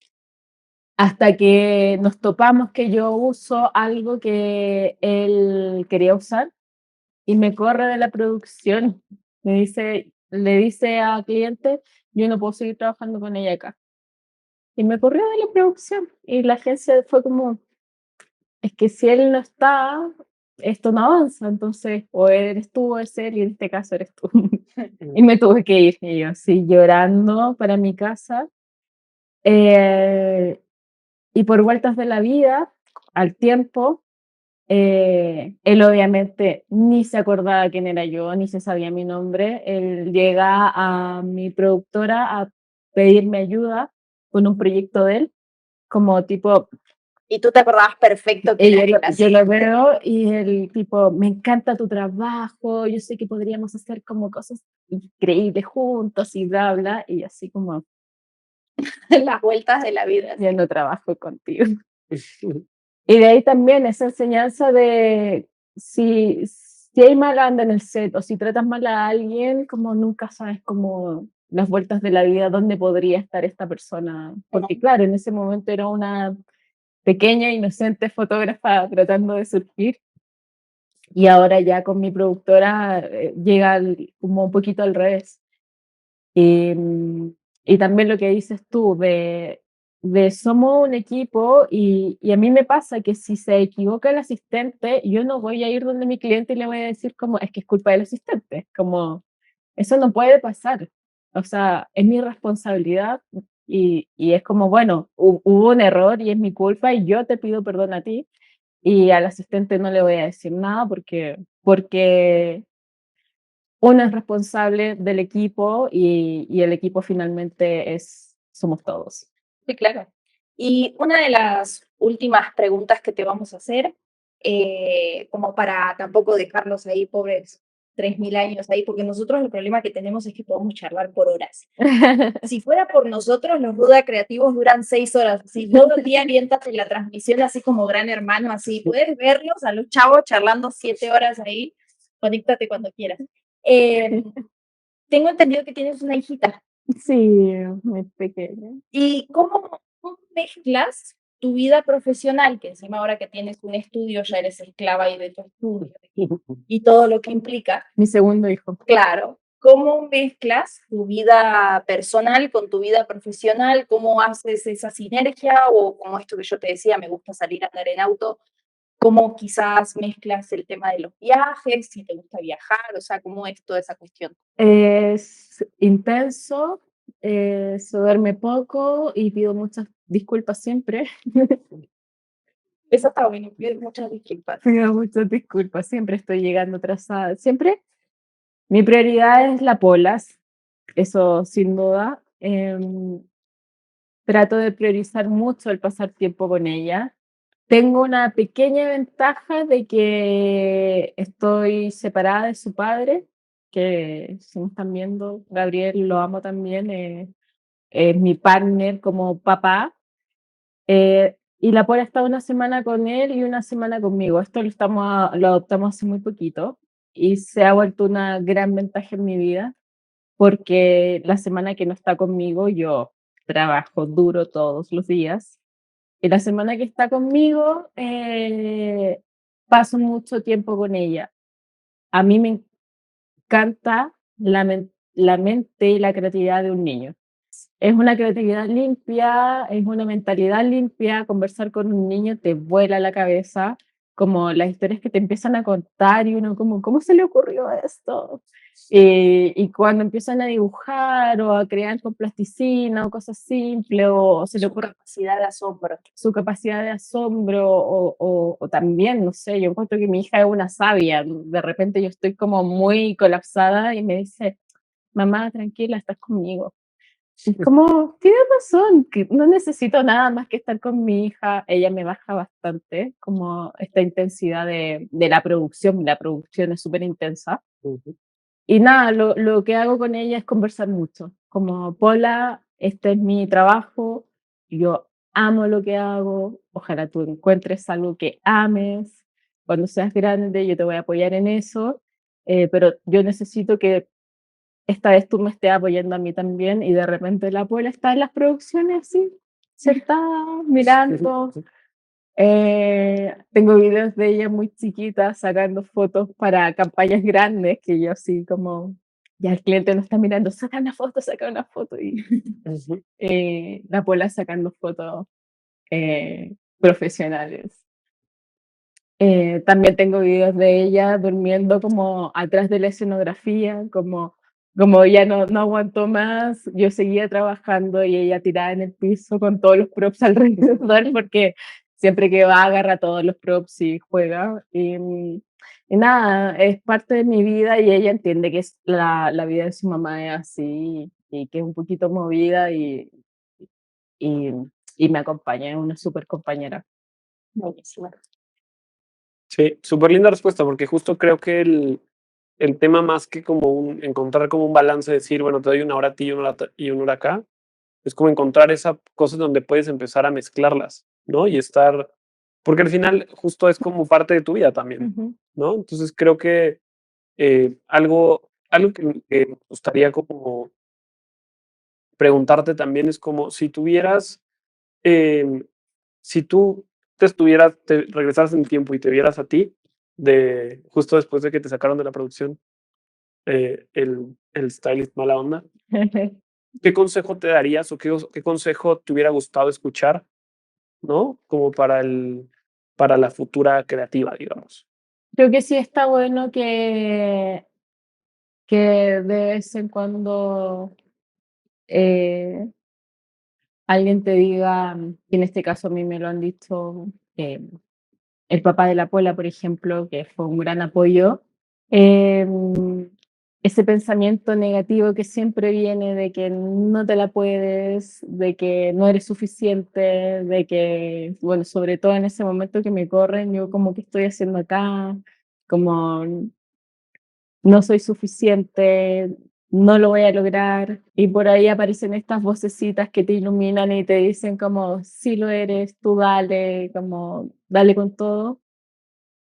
hasta que nos topamos que yo uso algo que él quería usar y me corre de la producción. Le dice a cliente, yo no puedo seguir trabajando con ella acá. Y me corrió de la producción. Y la agencia fue como, es que si él no está, esto no avanza. Entonces, o eres tú o es él, y en este caso eres tú. Y me tuve que ir. Y yo así llorando para mi casa. Eh, y por vueltas de la vida, al tiempo, él obviamente ni se acordaba quién era yo, ni se sabía mi nombre. Él llega a mi productora a pedirme ayuda con un proyecto de él, como tipo, Y tú te acordabas perfecto que era él, yo así. lo veo y el tipo, me encanta tu trabajo, yo sé que podríamos hacer como cosas increíbles juntos y bla, bla, y así como, Las vueltas de la vida. ya no trabajo contigo. Y de ahí también esa enseñanza de si hay mala onda en el set o si tratas mal a alguien, como nunca sabes cómo las vueltas de la vida, dónde podría estar esta persona. Porque claro, en ese momento era una pequeña, inocente fotógrafa tratando de surgir y ahora ya con mi productora llega como un poquito al revés. Y, y también lo que dices tú de somos un equipo y a mí me pasa que si se equivoca el asistente, yo no voy a ir donde mi cliente y le voy a decir como es que es culpa del asistente, como eso no puede pasar. O sea, es mi responsabilidad y es como, bueno, hubo un error y es mi culpa y yo te pido perdón a ti y al asistente no le voy a decir nada porque uno es responsable del equipo y el equipo finalmente somos todos. Sí, claro. Y una de las últimas preguntas que te vamos a hacer, como para tampoco dejarlos ahí pobres 3000 años ahí, porque nosotros el problema que tenemos es que podemos charlar por horas. Si fuera por nosotros, los Ruda Creativos duran 6 horas, así todo el día aviéntate la transmisión así como Gran Hermano, así puedes verlos a los chavos charlando 7 horas ahí, conéctate cuando quieras. Tengo entendido que tienes una hijita. Sí, muy pequeña. ¿Y cómo mezclas tu vida profesional, que encima ahora que tienes un estudio ya eres esclava y de tu estudio y todo lo que implica? Mi segundo hijo. Claro. ¿Cómo mezclas tu vida personal con tu vida profesional? ¿Cómo haces esa sinergia? O como esto que yo te decía, me gusta salir a andar en auto. ¿Cómo quizás mezclas el tema de los viajes? Si te gusta viajar, o sea, ¿cómo es toda esa cuestión? Es intenso, se duerme poco y pido muchas disculpas siempre. Eso está bueno, pido muchas disculpas. Pido muchas disculpas, siempre estoy llegando atrasada. Siempre mi prioridad es la Polas, eso sin duda. Trato de priorizar mucho el pasar tiempo con ella. Tengo una pequeña ventaja de que estoy separada de su padre, que si me están viendo, Gabriel lo amo también, es mi partner como papá. Y la Pola está una semana con él y una semana conmigo. Esto lo adoptamos hace muy poquito y se ha vuelto una gran ventaja en mi vida porque la semana que no está conmigo yo trabajo duro todos los días y la semana que está conmigo paso mucho tiempo con ella. A mí me encanta la mente y la creatividad de un niño. Es una creatividad limpia, es una mentalidad limpia. Conversar con un niño te vuela la cabeza, como las historias que te empiezan a contar y uno como, ¿cómo se le ocurrió esto? Y cuando empiezan a dibujar o a crear con plasticina o cosas simples, o se le ocurre Capacidad de asombro. su capacidad de asombro, o también, no sé, yo encuentro que mi hija es una sabia. De repente yo estoy como muy colapsada y me dice, mamá, tranquila, estás conmigo. Como, tienes razón, que no necesito nada más que estar con mi hija. Ella me baja bastante, como esta intensidad de la producción es súper intensa. Y nada, lo que hago con ella es conversar mucho, como, Pola, este es mi trabajo, yo amo lo que hago, ojalá tú encuentres algo que ames, cuando seas grande yo te voy a apoyar en eso, pero yo necesito que esta vez tú me estés apoyando a mí también. Y de repente la Pola está en las producciones así, sentada, mirando. Tengo videos de ella muy chiquita sacando fotos para campañas grandes que yo así como, ya el cliente no está mirando, saca una foto, saca una foto. Y la Pola sacando fotos profesionales. También tengo videos de ella durmiendo como atrás de la escenografía, como ya no aguantó más, yo seguía trabajando y ella tirada en el piso con todos los props alrededor, porque siempre que va agarra todos los props y juega. Y nada, es parte de mi vida y ella entiende que es la vida de su mamá es así y que es un poquito movida y, y me acompaña, es una súper compañera. Buenísimo. Sí, súper linda respuesta, porque justo creo que el tema más que como encontrar como un balance, decir, bueno, te doy una hora a ti y una hora acá, es como encontrar esa cosa donde puedes empezar a mezclarlas, ¿no? Y estar, porque al final justo es como parte de tu vida también, Ujú. ¿no? Entonces creo que algo que me gustaría como preguntarte también es como si tuvieras, si tú te regresaras en el tiempo y te vieras a ti, justo después de que te sacaron de la producción, el stylist mala onda, ¿qué consejo te darías o qué consejo te hubiera gustado escuchar, ¿no? Como para la futura creativa, digamos. Creo que sí está bueno que de vez en cuando eh, alguien te diga, y en este caso a mí me lo han dicho el papá de la Pola, por ejemplo, que fue un gran apoyo, ese pensamiento negativo que siempre viene de que no te la puedes, de que no eres suficiente, de que, bueno, sobre todo en ese momento que me corren, yo como que estoy haciendo acá, como no soy suficiente, no lo voy a lograr. Y por ahí aparecen estas vocecitas que te iluminan y te dicen como, sí lo eres, tú dale, como, dale con todo.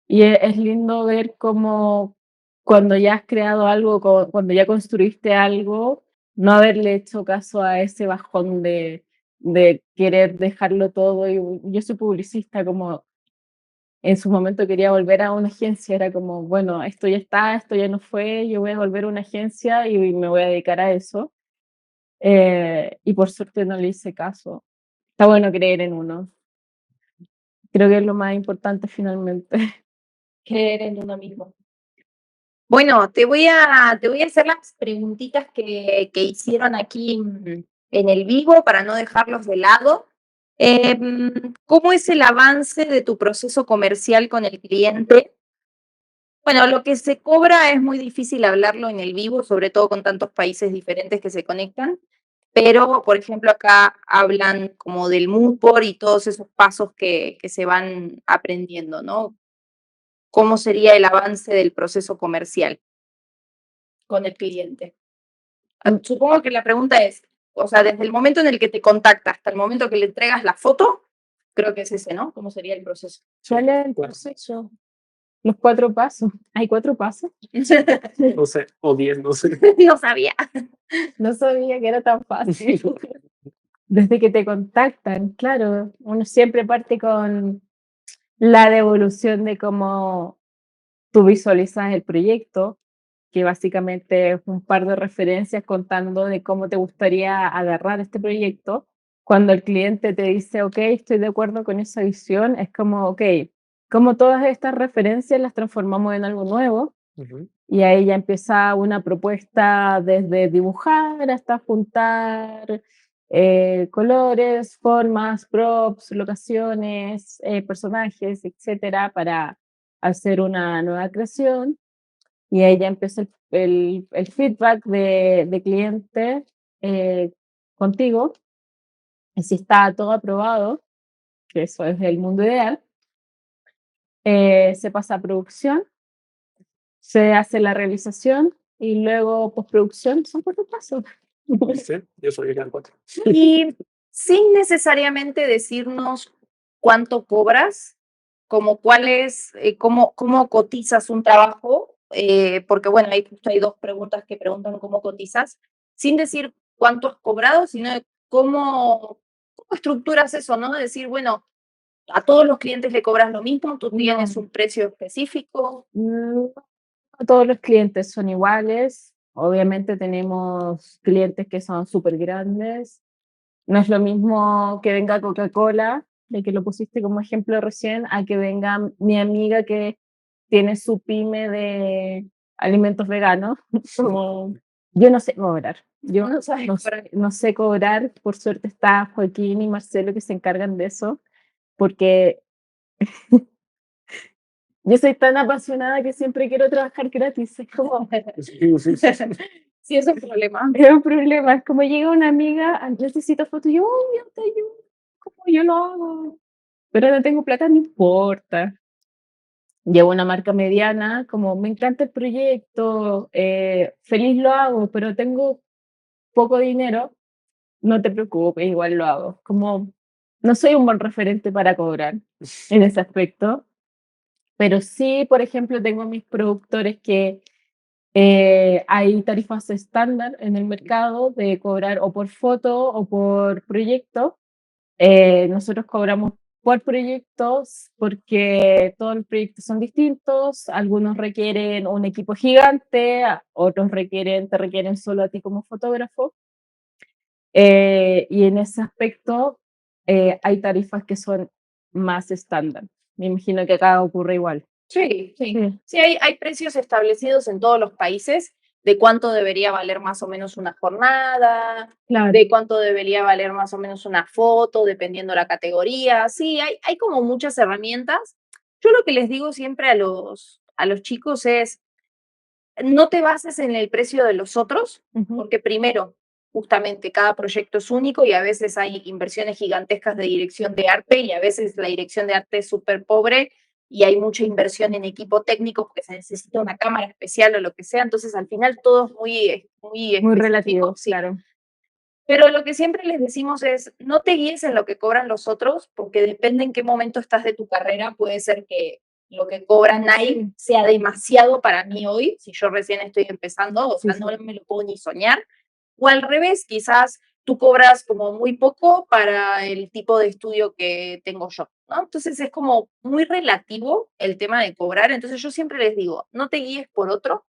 Y es lindo ver cómo cuando ya has creado algo, cuando ya construiste algo, no haberle hecho caso a ese bajón de querer dejarlo todo. Y yo soy publicista, como en su momento quería volver a una agencia, era como, bueno, esto ya está, esto ya no fue, yo voy a volver a una agencia y me voy a dedicar a eso. Y por suerte no le hice caso. Está bueno creer en uno. Creo que es lo más importante finalmente, creer en uno mismo. Bueno, te voy a hacer las preguntitas que hicieron aquí en el vivo para no dejarlos de lado. ¿Cómo es el avance de tu proceso comercial con el cliente? Bueno, lo que se cobra es muy difícil hablarlo en el vivo, sobre todo con tantos países diferentes que se conectan, pero, por ejemplo, acá hablan como del mood board y todos esos pasos que se van aprendiendo, ¿no? ¿Cómo sería el avance del proceso comercial con el cliente? Supongo que la pregunta es, o sea, desde el momento en el que te contacta hasta el momento que le entregas la foto, creo que es ese, ¿no? ¿Cómo sería el proceso? ¿Cuál es el proceso? Los 4 pasos. ¿Hay 4 pasos? No sé, o 10, no sé. No sabía. No sabía que era tan fácil. Desde que te contactan, claro, uno siempre parte con la devolución de cómo tú visualizas el proyecto, que básicamente es un par de referencias contando de cómo te gustaría agarrar este proyecto. Cuando el cliente te dice, ok, estoy de acuerdo con esa visión, es como, ok, como todas estas referencias las transformamos en algo nuevo. Ujú. Y ahí ya empieza una propuesta desde dibujar hasta juntar colores, formas, props, locaciones, personajes, etcétera, para hacer una nueva creación. Y ahí ya empieza el feedback de cliente contigo. Y si está todo aprobado, que eso es el mundo ideal, se pasa a producción, se hace la realización y luego postproducción. Son 4 pasos. ¿Viste? Yo soy el 4. Y sin necesariamente decirnos cuánto cobras, como cuál es, cómo cotizas un trabajo, porque bueno, justo hay 2 preguntas que preguntan cómo cotizas, sin decir cuánto has cobrado, sino de cómo estructuras eso, ¿no? Decir, bueno, a todos los clientes le cobras lo mismo, tú tienes No, un precio específico. no todos los clientes son iguales. Obviamente tenemos clientes que son súper grandes. No es lo mismo que venga Coca-Cola, de que lo pusiste como ejemplo recién, a que venga mi amiga que tiene su pyme de alimentos veganos. Como, yo no sé cobrar. Yo No sabes cobrar. no sé cobrar. Por suerte está Joaquín y Marcelo que se encargan de eso, porque yo soy tan apasionada que siempre quiero trabajar gratis. Es como, Sí, es un problema. es un problema. Es como llega una amiga, necesito fotos, y yo, "Uy, yo te ayudo, como yo lo hago, pero no tengo plata, no importa". Llevo una marca mediana, como me encanta el proyecto, feliz lo hago, pero tengo poco dinero, no te preocupes, igual lo hago. Como no soy un buen referente para cobrar en ese aspecto, pero sí, por ejemplo, tengo mis productores que hay tarifas estándar en el mercado de cobrar o por foto o por proyecto. Nosotros cobramos por proyectos porque todos los proyectos son distintos. Algunos requieren un equipo gigante, otros te requieren solo a ti como fotógrafo. Y en ese aspecto hay tarifas que son más estándar. Me imagino que acá ocurre igual. Sí, sí. Sí, Sí, hay precios establecidos en todos los países de cuánto debería valer más o menos una jornada, claro. de cuánto debería valer más o menos una foto, dependiendo la categoría. Sí, hay como muchas herramientas. Yo lo que les digo siempre a los chicos es, no te bases en el precio de los otros, Ujú. porque primero, justamente cada proyecto es único y a veces hay inversiones gigantescas de dirección de arte y a veces la dirección de arte es súper pobre y hay mucha inversión en equipo técnico porque se necesita una cámara especial o lo que sea, entonces al final todo es muy Muy específico, relativo, sí. claro. Pero lo que siempre les decimos es, no te guíes en lo que cobran los otros, porque depende en qué momento estás de tu carrera, puede ser que lo que cobra Nike sea demasiado para mí hoy, si yo recién estoy empezando, o sea, Sí, no sí. me lo puedo ni soñar, o al revés, quizás tú cobras como muy poco para el tipo de estudio que tengo yo, ¿no? Entonces es como muy relativo el tema de cobrar, entonces yo siempre les digo, no te guíes por otro,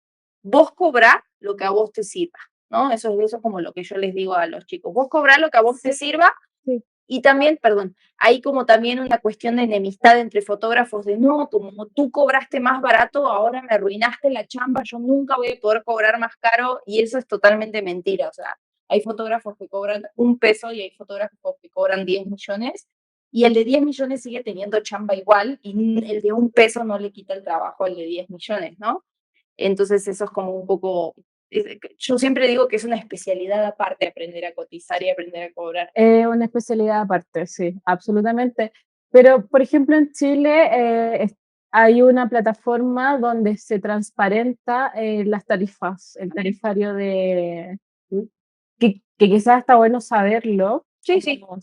vos cobrá lo que a vos te sirva, ¿no? Eso es como lo que yo les digo a los chicos, vos cobrá lo que a vos te sirva. Sí. Y también, perdón, hay como también una cuestión de enemistad entre fotógrafos de no, como tú cobraste más barato, ahora me arruinaste la chamba, yo nunca voy a poder cobrar más caro y eso es totalmente mentira. O sea, hay fotógrafos que cobran $1 y hay fotógrafos que cobran 10 millones y el de 10 millones sigue teniendo chamba igual y el de $1 no le quita el trabajo al de 10 millones, ¿no? Entonces eso es como un poco, yo siempre digo que es una especialidad aparte aprender a cotizar y aprender a cobrar. Una especialidad aparte, sí, absolutamente. Pero, por ejemplo, en Chile hay una plataforma donde se transparenta las tarifas, el tarifario de... que quizás está bueno saberlo. Sí, sí. Como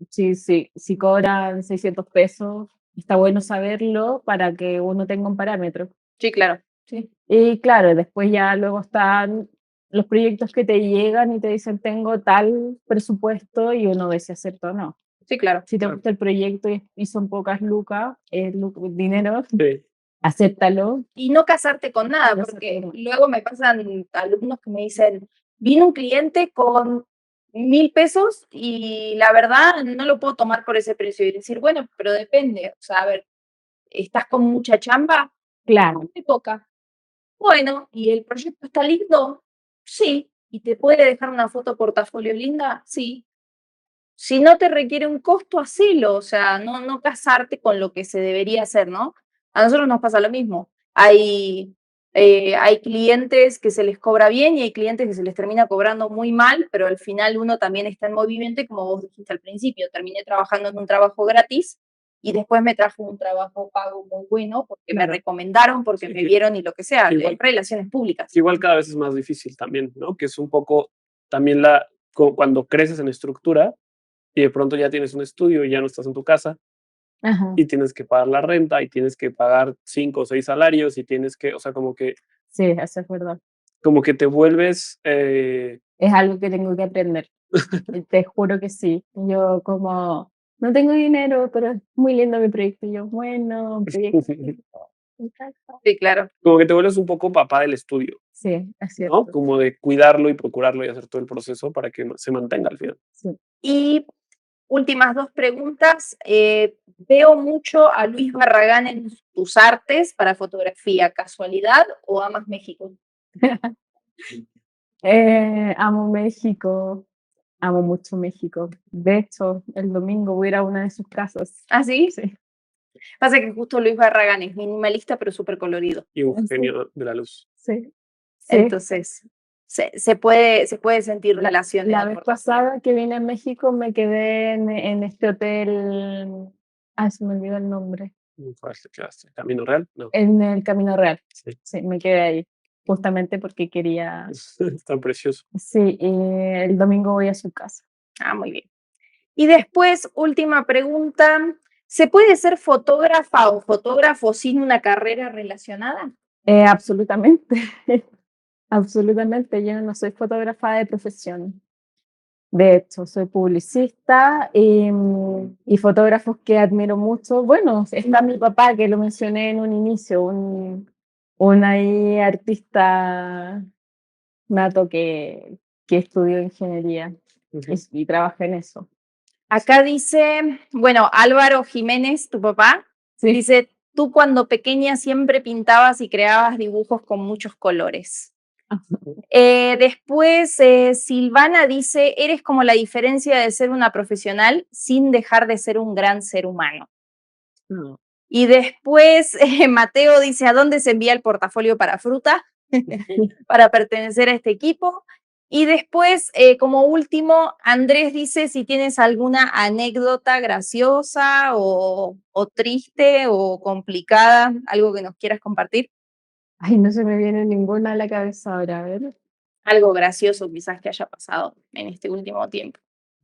si cobran 600 pesos, está bueno saberlo para que uno tenga un parámetro. Sí, claro. Sí. Y claro, después ya luego están los proyectos que te llegan y te dicen tengo tal presupuesto y uno ve si acepta o no. Sí, claro. Si te Claro. gusta el proyecto y son pocas lucas, dinero, Sí. acéptalo. Y no casarte con nada, No porque casarte con- luego me pasan alumnos que me dicen, vino un cliente con 1.000 pesos y la verdad no lo puedo tomar por ese precio. Y decir, bueno, pero depende. O sea, a ver, ¿estás con mucha chamba? Claro, Te toca. Bueno, ¿y el proyecto está lindo? Sí. ¿Y te puede dejar una foto portafolio linda? Sí. Si no te requiere un costo, hacelo, o sea, no casarte con lo que se debería hacer, ¿no? A nosotros nos pasa lo mismo. Hay clientes que se les cobra bien y hay clientes que se les termina cobrando muy mal, pero al final uno también está en movimiento y como vos dijiste al principio, terminé trabajando en un trabajo gratis y después me trajo un trabajo pago muy bueno porque me Claro. recomendaron, porque Sí, me vieron y lo que sea, igual. relaciones públicas. Igual cada vez es más difícil también, ¿no? Que es un poco también cuando creces en estructura y de pronto ya tienes un estudio y ya no estás en tu casa ajá, y tienes que pagar la renta y tienes que pagar 5 o 6 salarios y tienes que, o sea, sí, eso es verdad. como que te vuelves, Es algo que tengo que aprender. Te juro que sí. Yo como, no tengo dinero, pero es muy lindo mi proyecto. Y yo, bueno, proyecto. Exacto. Sí, claro. como que te vuelves un poco papá del estudio, Sí, es ¿no? cierto. Como de cuidarlo y procurarlo y hacer todo el proceso para que se mantenga al final. Sí. Y últimas dos preguntas. Veo mucho a Luis Barragán en tus artes para fotografía. ¿Casualidad o amas México? Amo México, amo mucho México. De hecho, el domingo voy a ir a una de sus casas. ¿Ah, sí? Sí. Pasa que justo Luis Barragán es minimalista pero súper colorido. Y un Sí. genio de la luz. Sí. Sí. Entonces, se puede sentir relaciones. La vez pasada que vine a México me quedé en este hotel, se me olvidó el nombre, ¿Cuál te quedaste? ¿Camino Real? No. en el Camino Real. Sí. Sí, me quedé ahí, justamente porque quería, Está precioso. sí, y el domingo voy a su casa. Ah, muy bien. Y después, última pregunta. ¿Se puede ser fotógrafa o fotógrafo sin una carrera relacionada? Absolutamente, absolutamente. Yo no soy fotógrafa de profesión. De hecho, soy publicista y fotógrafos que admiro mucho. Bueno, está mi papá, que lo mencioné en un inicio, un ahí artista nato que estudió ingeniería Ujú. y trabaja en eso. Acá dice, bueno, Álvaro Jiménez, tu papá, Sí. dice, tú cuando pequeña siempre pintabas y creabas dibujos con muchos colores. Después, Silvana dice, eres como la diferencia de ser una profesional sin dejar de ser un gran ser humano. No. Y después, Mateo dice, ¿a dónde se envía el portafolio para fruta? Para pertenecer a este equipo. Y después, como último, Andrés dice si tienes alguna anécdota graciosa o triste o complicada, algo que nos quieras compartir. Ay, no se me viene ninguna a la cabeza ahora, a ver. Algo gracioso quizás que haya pasado en este último tiempo.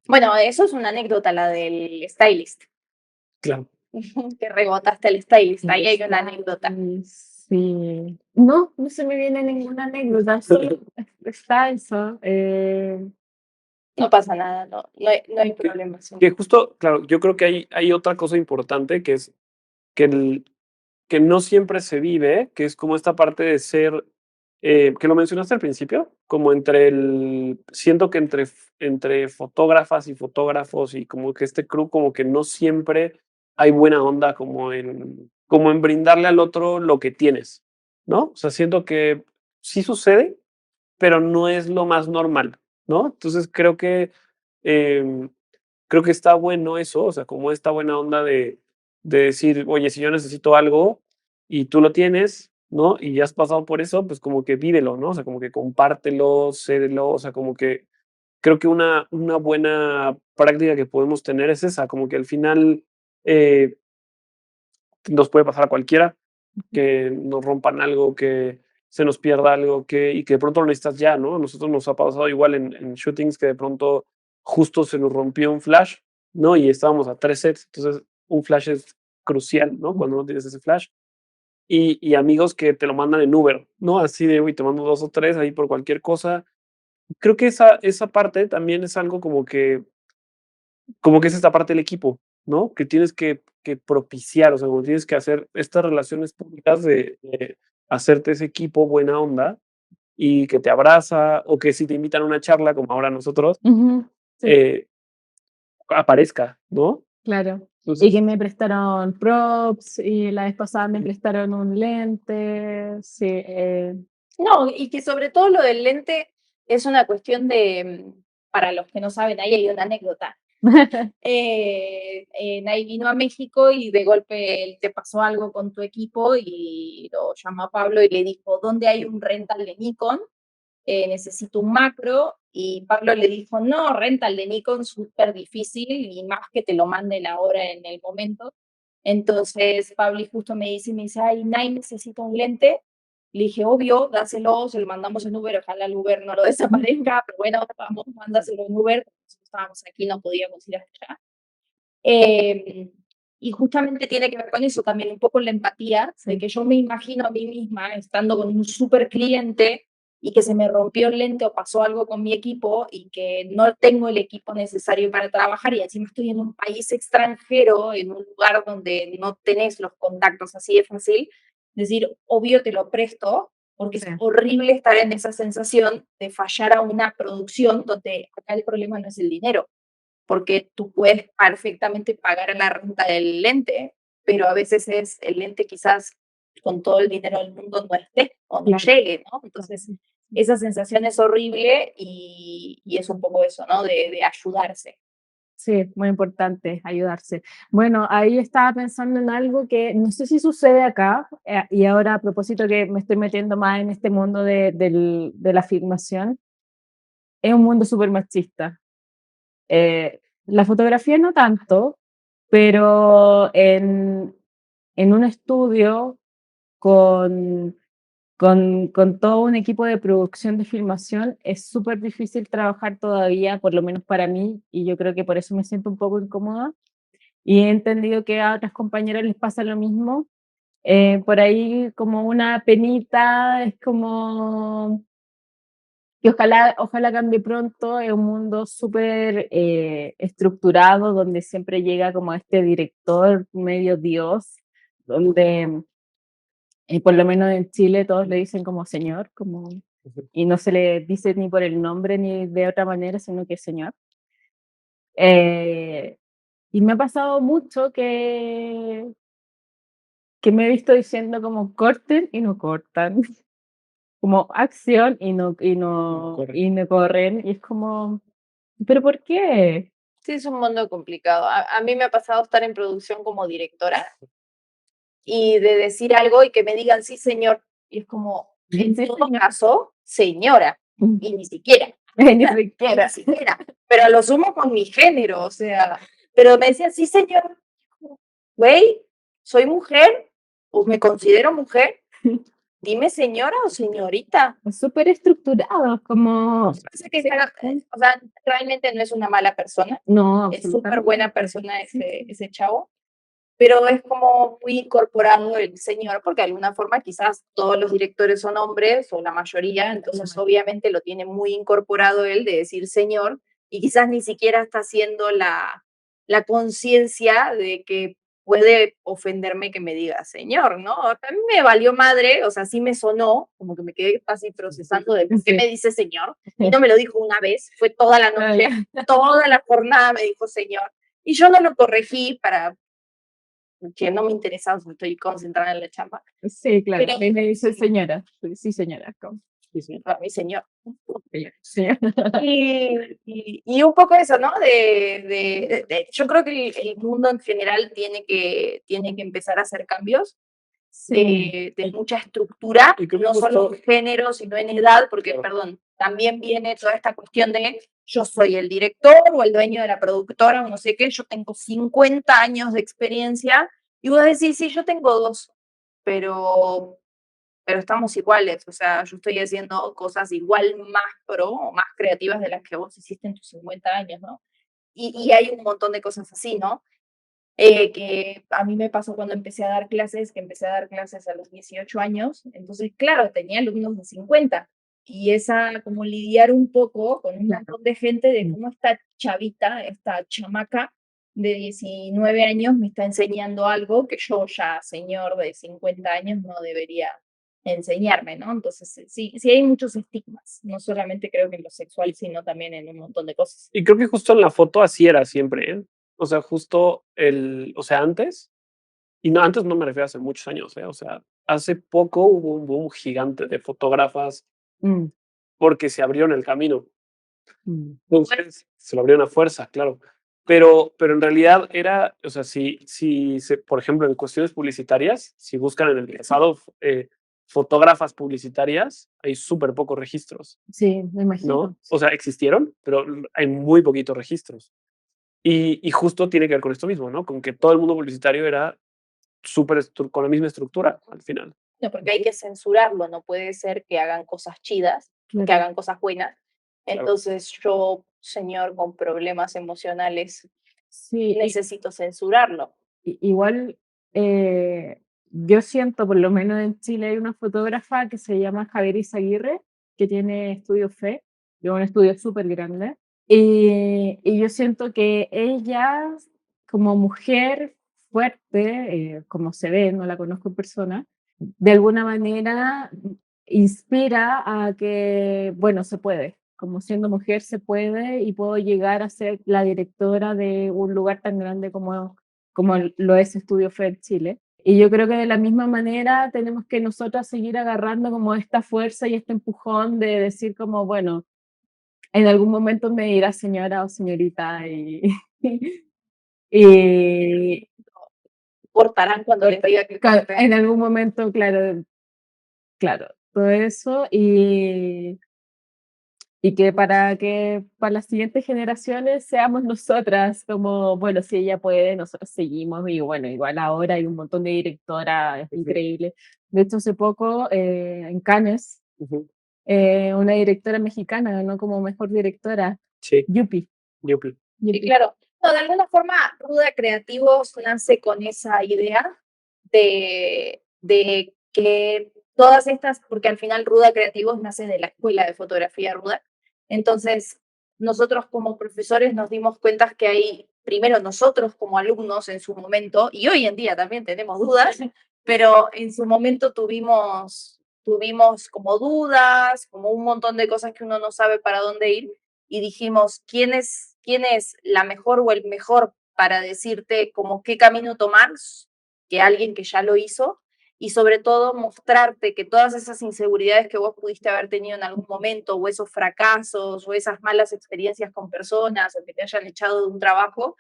Bueno, eso es una anécdota, la del stylist, Claro. que rebotaste al stylist, ahí hay una anécdota. Sí. No, no se me viene ninguna anécdota, solo está eso. No pasa nada, no hay problema. Que justo, claro, yo creo que hay otra cosa importante que es que, que no siempre se vive, que es como esta parte de ser, que lo mencionaste al principio, como siento que entre fotógrafas y fotógrafos y como que este crew, como que no siempre hay buena onda como en brindarle al otro lo que tienes, ¿no? O sea, siento que sí sucede, pero no es lo más normal, ¿no? Entonces em, creo que está bueno eso, o sea, como esta buena onda de decir, oye, si yo necesito algo y tú lo tienes, ¿no? Y ya has pasado por eso, pues como que vívelo, ¿no? O sea, como que compártelo, cédelo, o sea, como que creo que una buena práctica que podemos tener es esa, como que al final eh, nos puede pasar a cualquiera, que nos rompan algo, que se nos pierda algo, y que de pronto lo necesitas ya, ¿no? A nosotros nos ha pasado igual en shootings que de pronto justo se nos rompió un flash, ¿no? Y estábamos a 3 sets, entonces un flash es crucial, ¿no? Cuando no tienes ese flash. Y amigos que te lo mandan en Uber, ¿no? Así de, uy, te mando 2 o 3 ahí por cualquier cosa. Creo que esa parte también es algo como que es esta parte del equipo, ¿no? Que tienes que propiciar, o sea, como tienes que hacer estas relaciones públicas de hacerte ese equipo buena onda y que te abraza, o que si te invitan a una charla, como ahora nosotros, Ujú, sí, eh, aparezca, ¿no? claro. Y Entonces, que me prestaron props y la vez pasada me prestaron un lente. Sí, No, y que sobre todo lo del lente es una cuestión de, para los que no saben, ahí hay una anécdota. Nay vino a México y de golpe te pasó algo con tu equipo y lo llamó a Pablo y le dijo, ¿dónde hay un rental de Nikon? Necesito un macro. Y Pablo le dijo, no, rental de Nikon súper difícil y más que te lo manden ahora en el momento. Entonces Pablo justo me dice, ay, Nay, necesito un lente. Le dije, obvio, dáselo, se lo mandamos en Uber, ojalá el Uber no lo desaparezca, pero bueno, vamos, mándaselo en Uber. Nosotros estábamos aquí, no podíamos ir hasta allá. Y justamente tiene que ver con eso también, un poco la empatía, de que yo me imagino a mí misma estando con un super cliente y que se me rompió el lente o pasó algo con mi equipo y que no tengo el equipo necesario para trabajar y encima estoy en un país extranjero, en un lugar donde no tenés los contactos así de fácil, decir, obvio te lo presto, porque sí, es horrible estar en esa sensación de fallar a una producción donde acá el problema no es el dinero, porque tú puedes perfectamente pagar la renta del lente, pero a veces es el lente quizás con todo el dinero del mundo no esté o no claro. llegue, ¿no? Entonces, esa sensación es horrible y es un poco eso, ¿no? De ayudarse. Sí, muy importante ayudarse. Bueno, ahí estaba pensando en algo que no sé si sucede acá, y ahora a propósito que me estoy metiendo más en este mundo de la filmación, es un mundo súper machista. La fotografía no tanto, pero en un estudio con, con todo un equipo de producción de filmación es súper difícil trabajar todavía, por lo menos para mí, y yo creo que por eso me siento un poco incómoda. Y he entendido que a otras compañeras les pasa lo mismo. Por ahí como una penita, es como que ojalá cambie pronto. Es un mundo súper estructurado donde siempre llega como este director medio dios, donde por lo menos en Chile todos le dicen como señor, como, y no se le dice ni por el nombre ni de otra manera, sino que señor. Eh, y me ha pasado mucho que me he visto diciendo como corten y no cortan, como acción correcto. y no corren, y es como, ¿pero por qué? Sí, es un mundo complicado. A mí me ha pasado estar en producción como directora y de decir algo y que me digan, sí, señor. Y es como, en Sí, todo caso, señora, y ni siquiera. Ni siquiera. Ni siquiera, pero a lo sumo con mi género, o sea, pero me decía, sí, señor, güey, soy mujer, o me considero mujer, dime señora o señorita. Súper estructurado, como... Parece que o sea, realmente no es una mala persona, No, es súper absolutamente. buena persona ese chavo, pero es como muy incorporado el señor, porque de alguna forma quizás todos los directores son hombres, o la mayoría, entonces obviamente lo tiene muy incorporado él de decir señor, y quizás ni siquiera está haciendo la conciencia de que puede ofenderme que me diga señor, ¿no? A mí me valió madre, o sea, sí me sonó, como que me quedé así procesando de por qué me dice señor, y no me lo dijo una vez, fue toda la noche, toda la jornada me dijo señor, y yo no lo corregí para que no me interesaba, estoy concentrada en la chamba. Sí, claro. Pero, A mí me dice señora. Sí, señora. ¿Cómo? Sí, sí. a mi señor. Señora. Y un poco eso, ¿no? Yo creo que el mundo en general tiene que empezar a hacer cambios Sí. de mucha estructura, Y creo que no solo justo, en género, sino en edad, porque, claro. perdón, también viene toda esta cuestión de yo soy el director o el dueño de la productora o no sé qué, yo tengo 50 años de experiencia y vos decís, sí, yo tengo dos, pero, pero estamos iguales, o sea, yo estoy haciendo cosas igual más pro o más creativas de las que vos hiciste en tus 50 años, ¿no? Y hay un montón de cosas así, ¿no? Que a mí me pasó cuando empecé a dar clases, que empecé a dar clases a los 18 años, entonces, claro, tenía alumnos de 50, y esa, como lidiar un poco con un montón de gente de cómo esta chavita, esta chamaca de 19 años me está enseñando algo que yo ya, señor de 50 años, no debería enseñarme, ¿no? Entonces, sí, sí hay muchos estigmas, no solamente creo que en lo sexual, sino también en un montón de cosas. Y creo que justo en la foto así era siempre, ¿eh? O sea, justo o sea, antes, y no, antes no me refiero a hace muchos años, ¿eh? O sea, hace poco hubo un boom gigante de fotógrafas Mm, porque se abrieron el camino. mm. Entonces, se lo abrieron a fuerza, claro. Pero en realidad era, o sea, por ejemplo, en cuestiones publicitarias, si buscan en el pasado fotógrafas publicitarias, hay súper pocos registros, Sí, me ¿no? imagino. O sea, existieron, pero hay muy poquitos registros. Y justo tiene que ver con esto mismo, ¿no? Con que todo el mundo publicitario era con la misma estructura al final. No, porque hay que censurarlo, no puede ser que hagan cosas chidas, que Claro. hagan cosas buenas. Claro. Entonces yo, señor con problemas emocionales, Sí, necesito censurarlo. igual yo siento, por lo menos en Chile, hay una fotógrafa que se llama Javier Izaguirre, que tiene Estudio Fe, que es un estudio súper grande. Y yo siento que ella, como mujer fuerte, como se ve, no la conozco en persona, de alguna manera inspira a que, bueno, se puede. Como siendo mujer se puede y puedo llegar a ser la directora de un lugar tan grande como lo es Estudio Fer Chile. Y yo creo que de la misma manera tenemos que nosotros seguir agarrando como esta fuerza y este empujón de decir como, bueno, en algún momento me dirá señora o señorita y Cortarán cuando les diga que corten. en algún momento, claro, claro, todo eso y que para las siguientes generaciones seamos nosotras como, bueno, si ella puede, nosotros seguimos y bueno, igual ahora hay un montón de directoras increíbles. De hecho, hace poco en Cannes, Ujú. una directora mexicana ganó como mejor directora, Sí, Yupi. Yupi. Sí, claro. No, de alguna forma, Ruda Creativos nace con esa idea de que todas estas, porque al final Ruda Creativos nace de la escuela de fotografía Ruda. Entonces, nosotros como profesores nos dimos cuenta que hay, primero nosotros como alumnos en su momento, y hoy en día también tenemos dudas, pero en su momento tuvimos como dudas, como un montón de cosas que uno no sabe para dónde ir, y dijimos, ¿quién es la mejor o el mejor para decirte como qué camino tomar que alguien que ya lo hizo? Y sobre todo mostrarte que todas esas inseguridades que vos pudiste haber tenido en algún momento, o esos fracasos, o esas malas experiencias con personas, o que te hayan echado de un trabajo,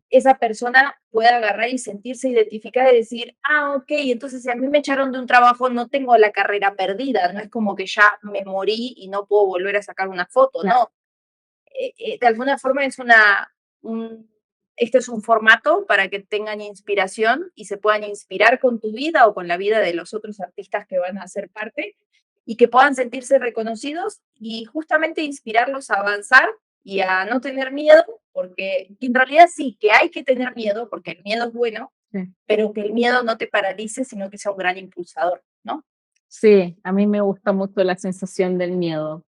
esa persona pueda agarrar y sentirse identificada y decir, ok, entonces si a mí me echaron de un trabajo, no tengo la carrera perdida, no es como que ya me morí y no puedo volver a sacar una foto, Claro. no. De alguna forma este es un formato para que tengan inspiración y se puedan inspirar con tu vida o con la vida de los otros artistas que van a ser parte y que puedan sentirse reconocidos y justamente inspirarlos a avanzar y a no tener miedo, porque en realidad sí, que hay que tener miedo, porque el miedo es bueno, Sí. pero que el miedo no te paralice, sino que sea un gran impulsador, ¿no? Sí, a mí me gusta mucho la sensación del miedo.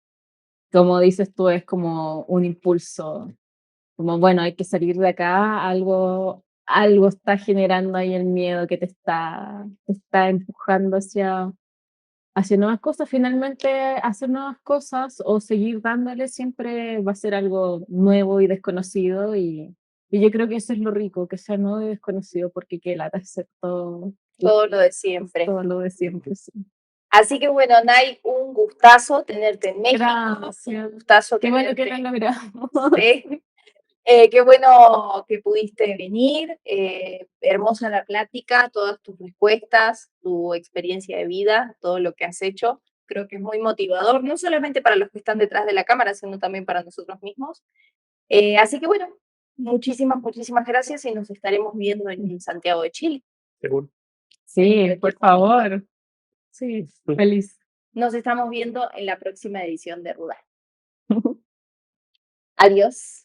Como dices tú, es como un impulso, como bueno, hay que salir de acá, algo está generando ahí el miedo que te está empujando hacia nuevas cosas. Finalmente, hacer nuevas cosas o seguir dándole siempre va a ser algo nuevo y desconocido, y yo creo que eso es lo rico, que sea nuevo y desconocido, porque qué lata hacer Todo lo de siempre. todo lo de siempre, sí. Así que bueno, Nay, un gustazo tenerte en México. Gracias. Un gustazo Qué bueno que tenerte. lo logramos. Sí. Qué bueno que pudiste venir. Hermosa la plática, todas tus respuestas, tu experiencia de vida, todo lo que has hecho. Creo que es muy motivador, no solamente para los que están detrás de la cámara, sino también para nosotros mismos. Así que bueno, muchísimas, muchísimas gracias y nos estaremos viendo en Santiago de Chile. Seguro. Sí, por favor. Sí, feliz. Nos estamos viendo en la próxima edición de Ruda. Adiós.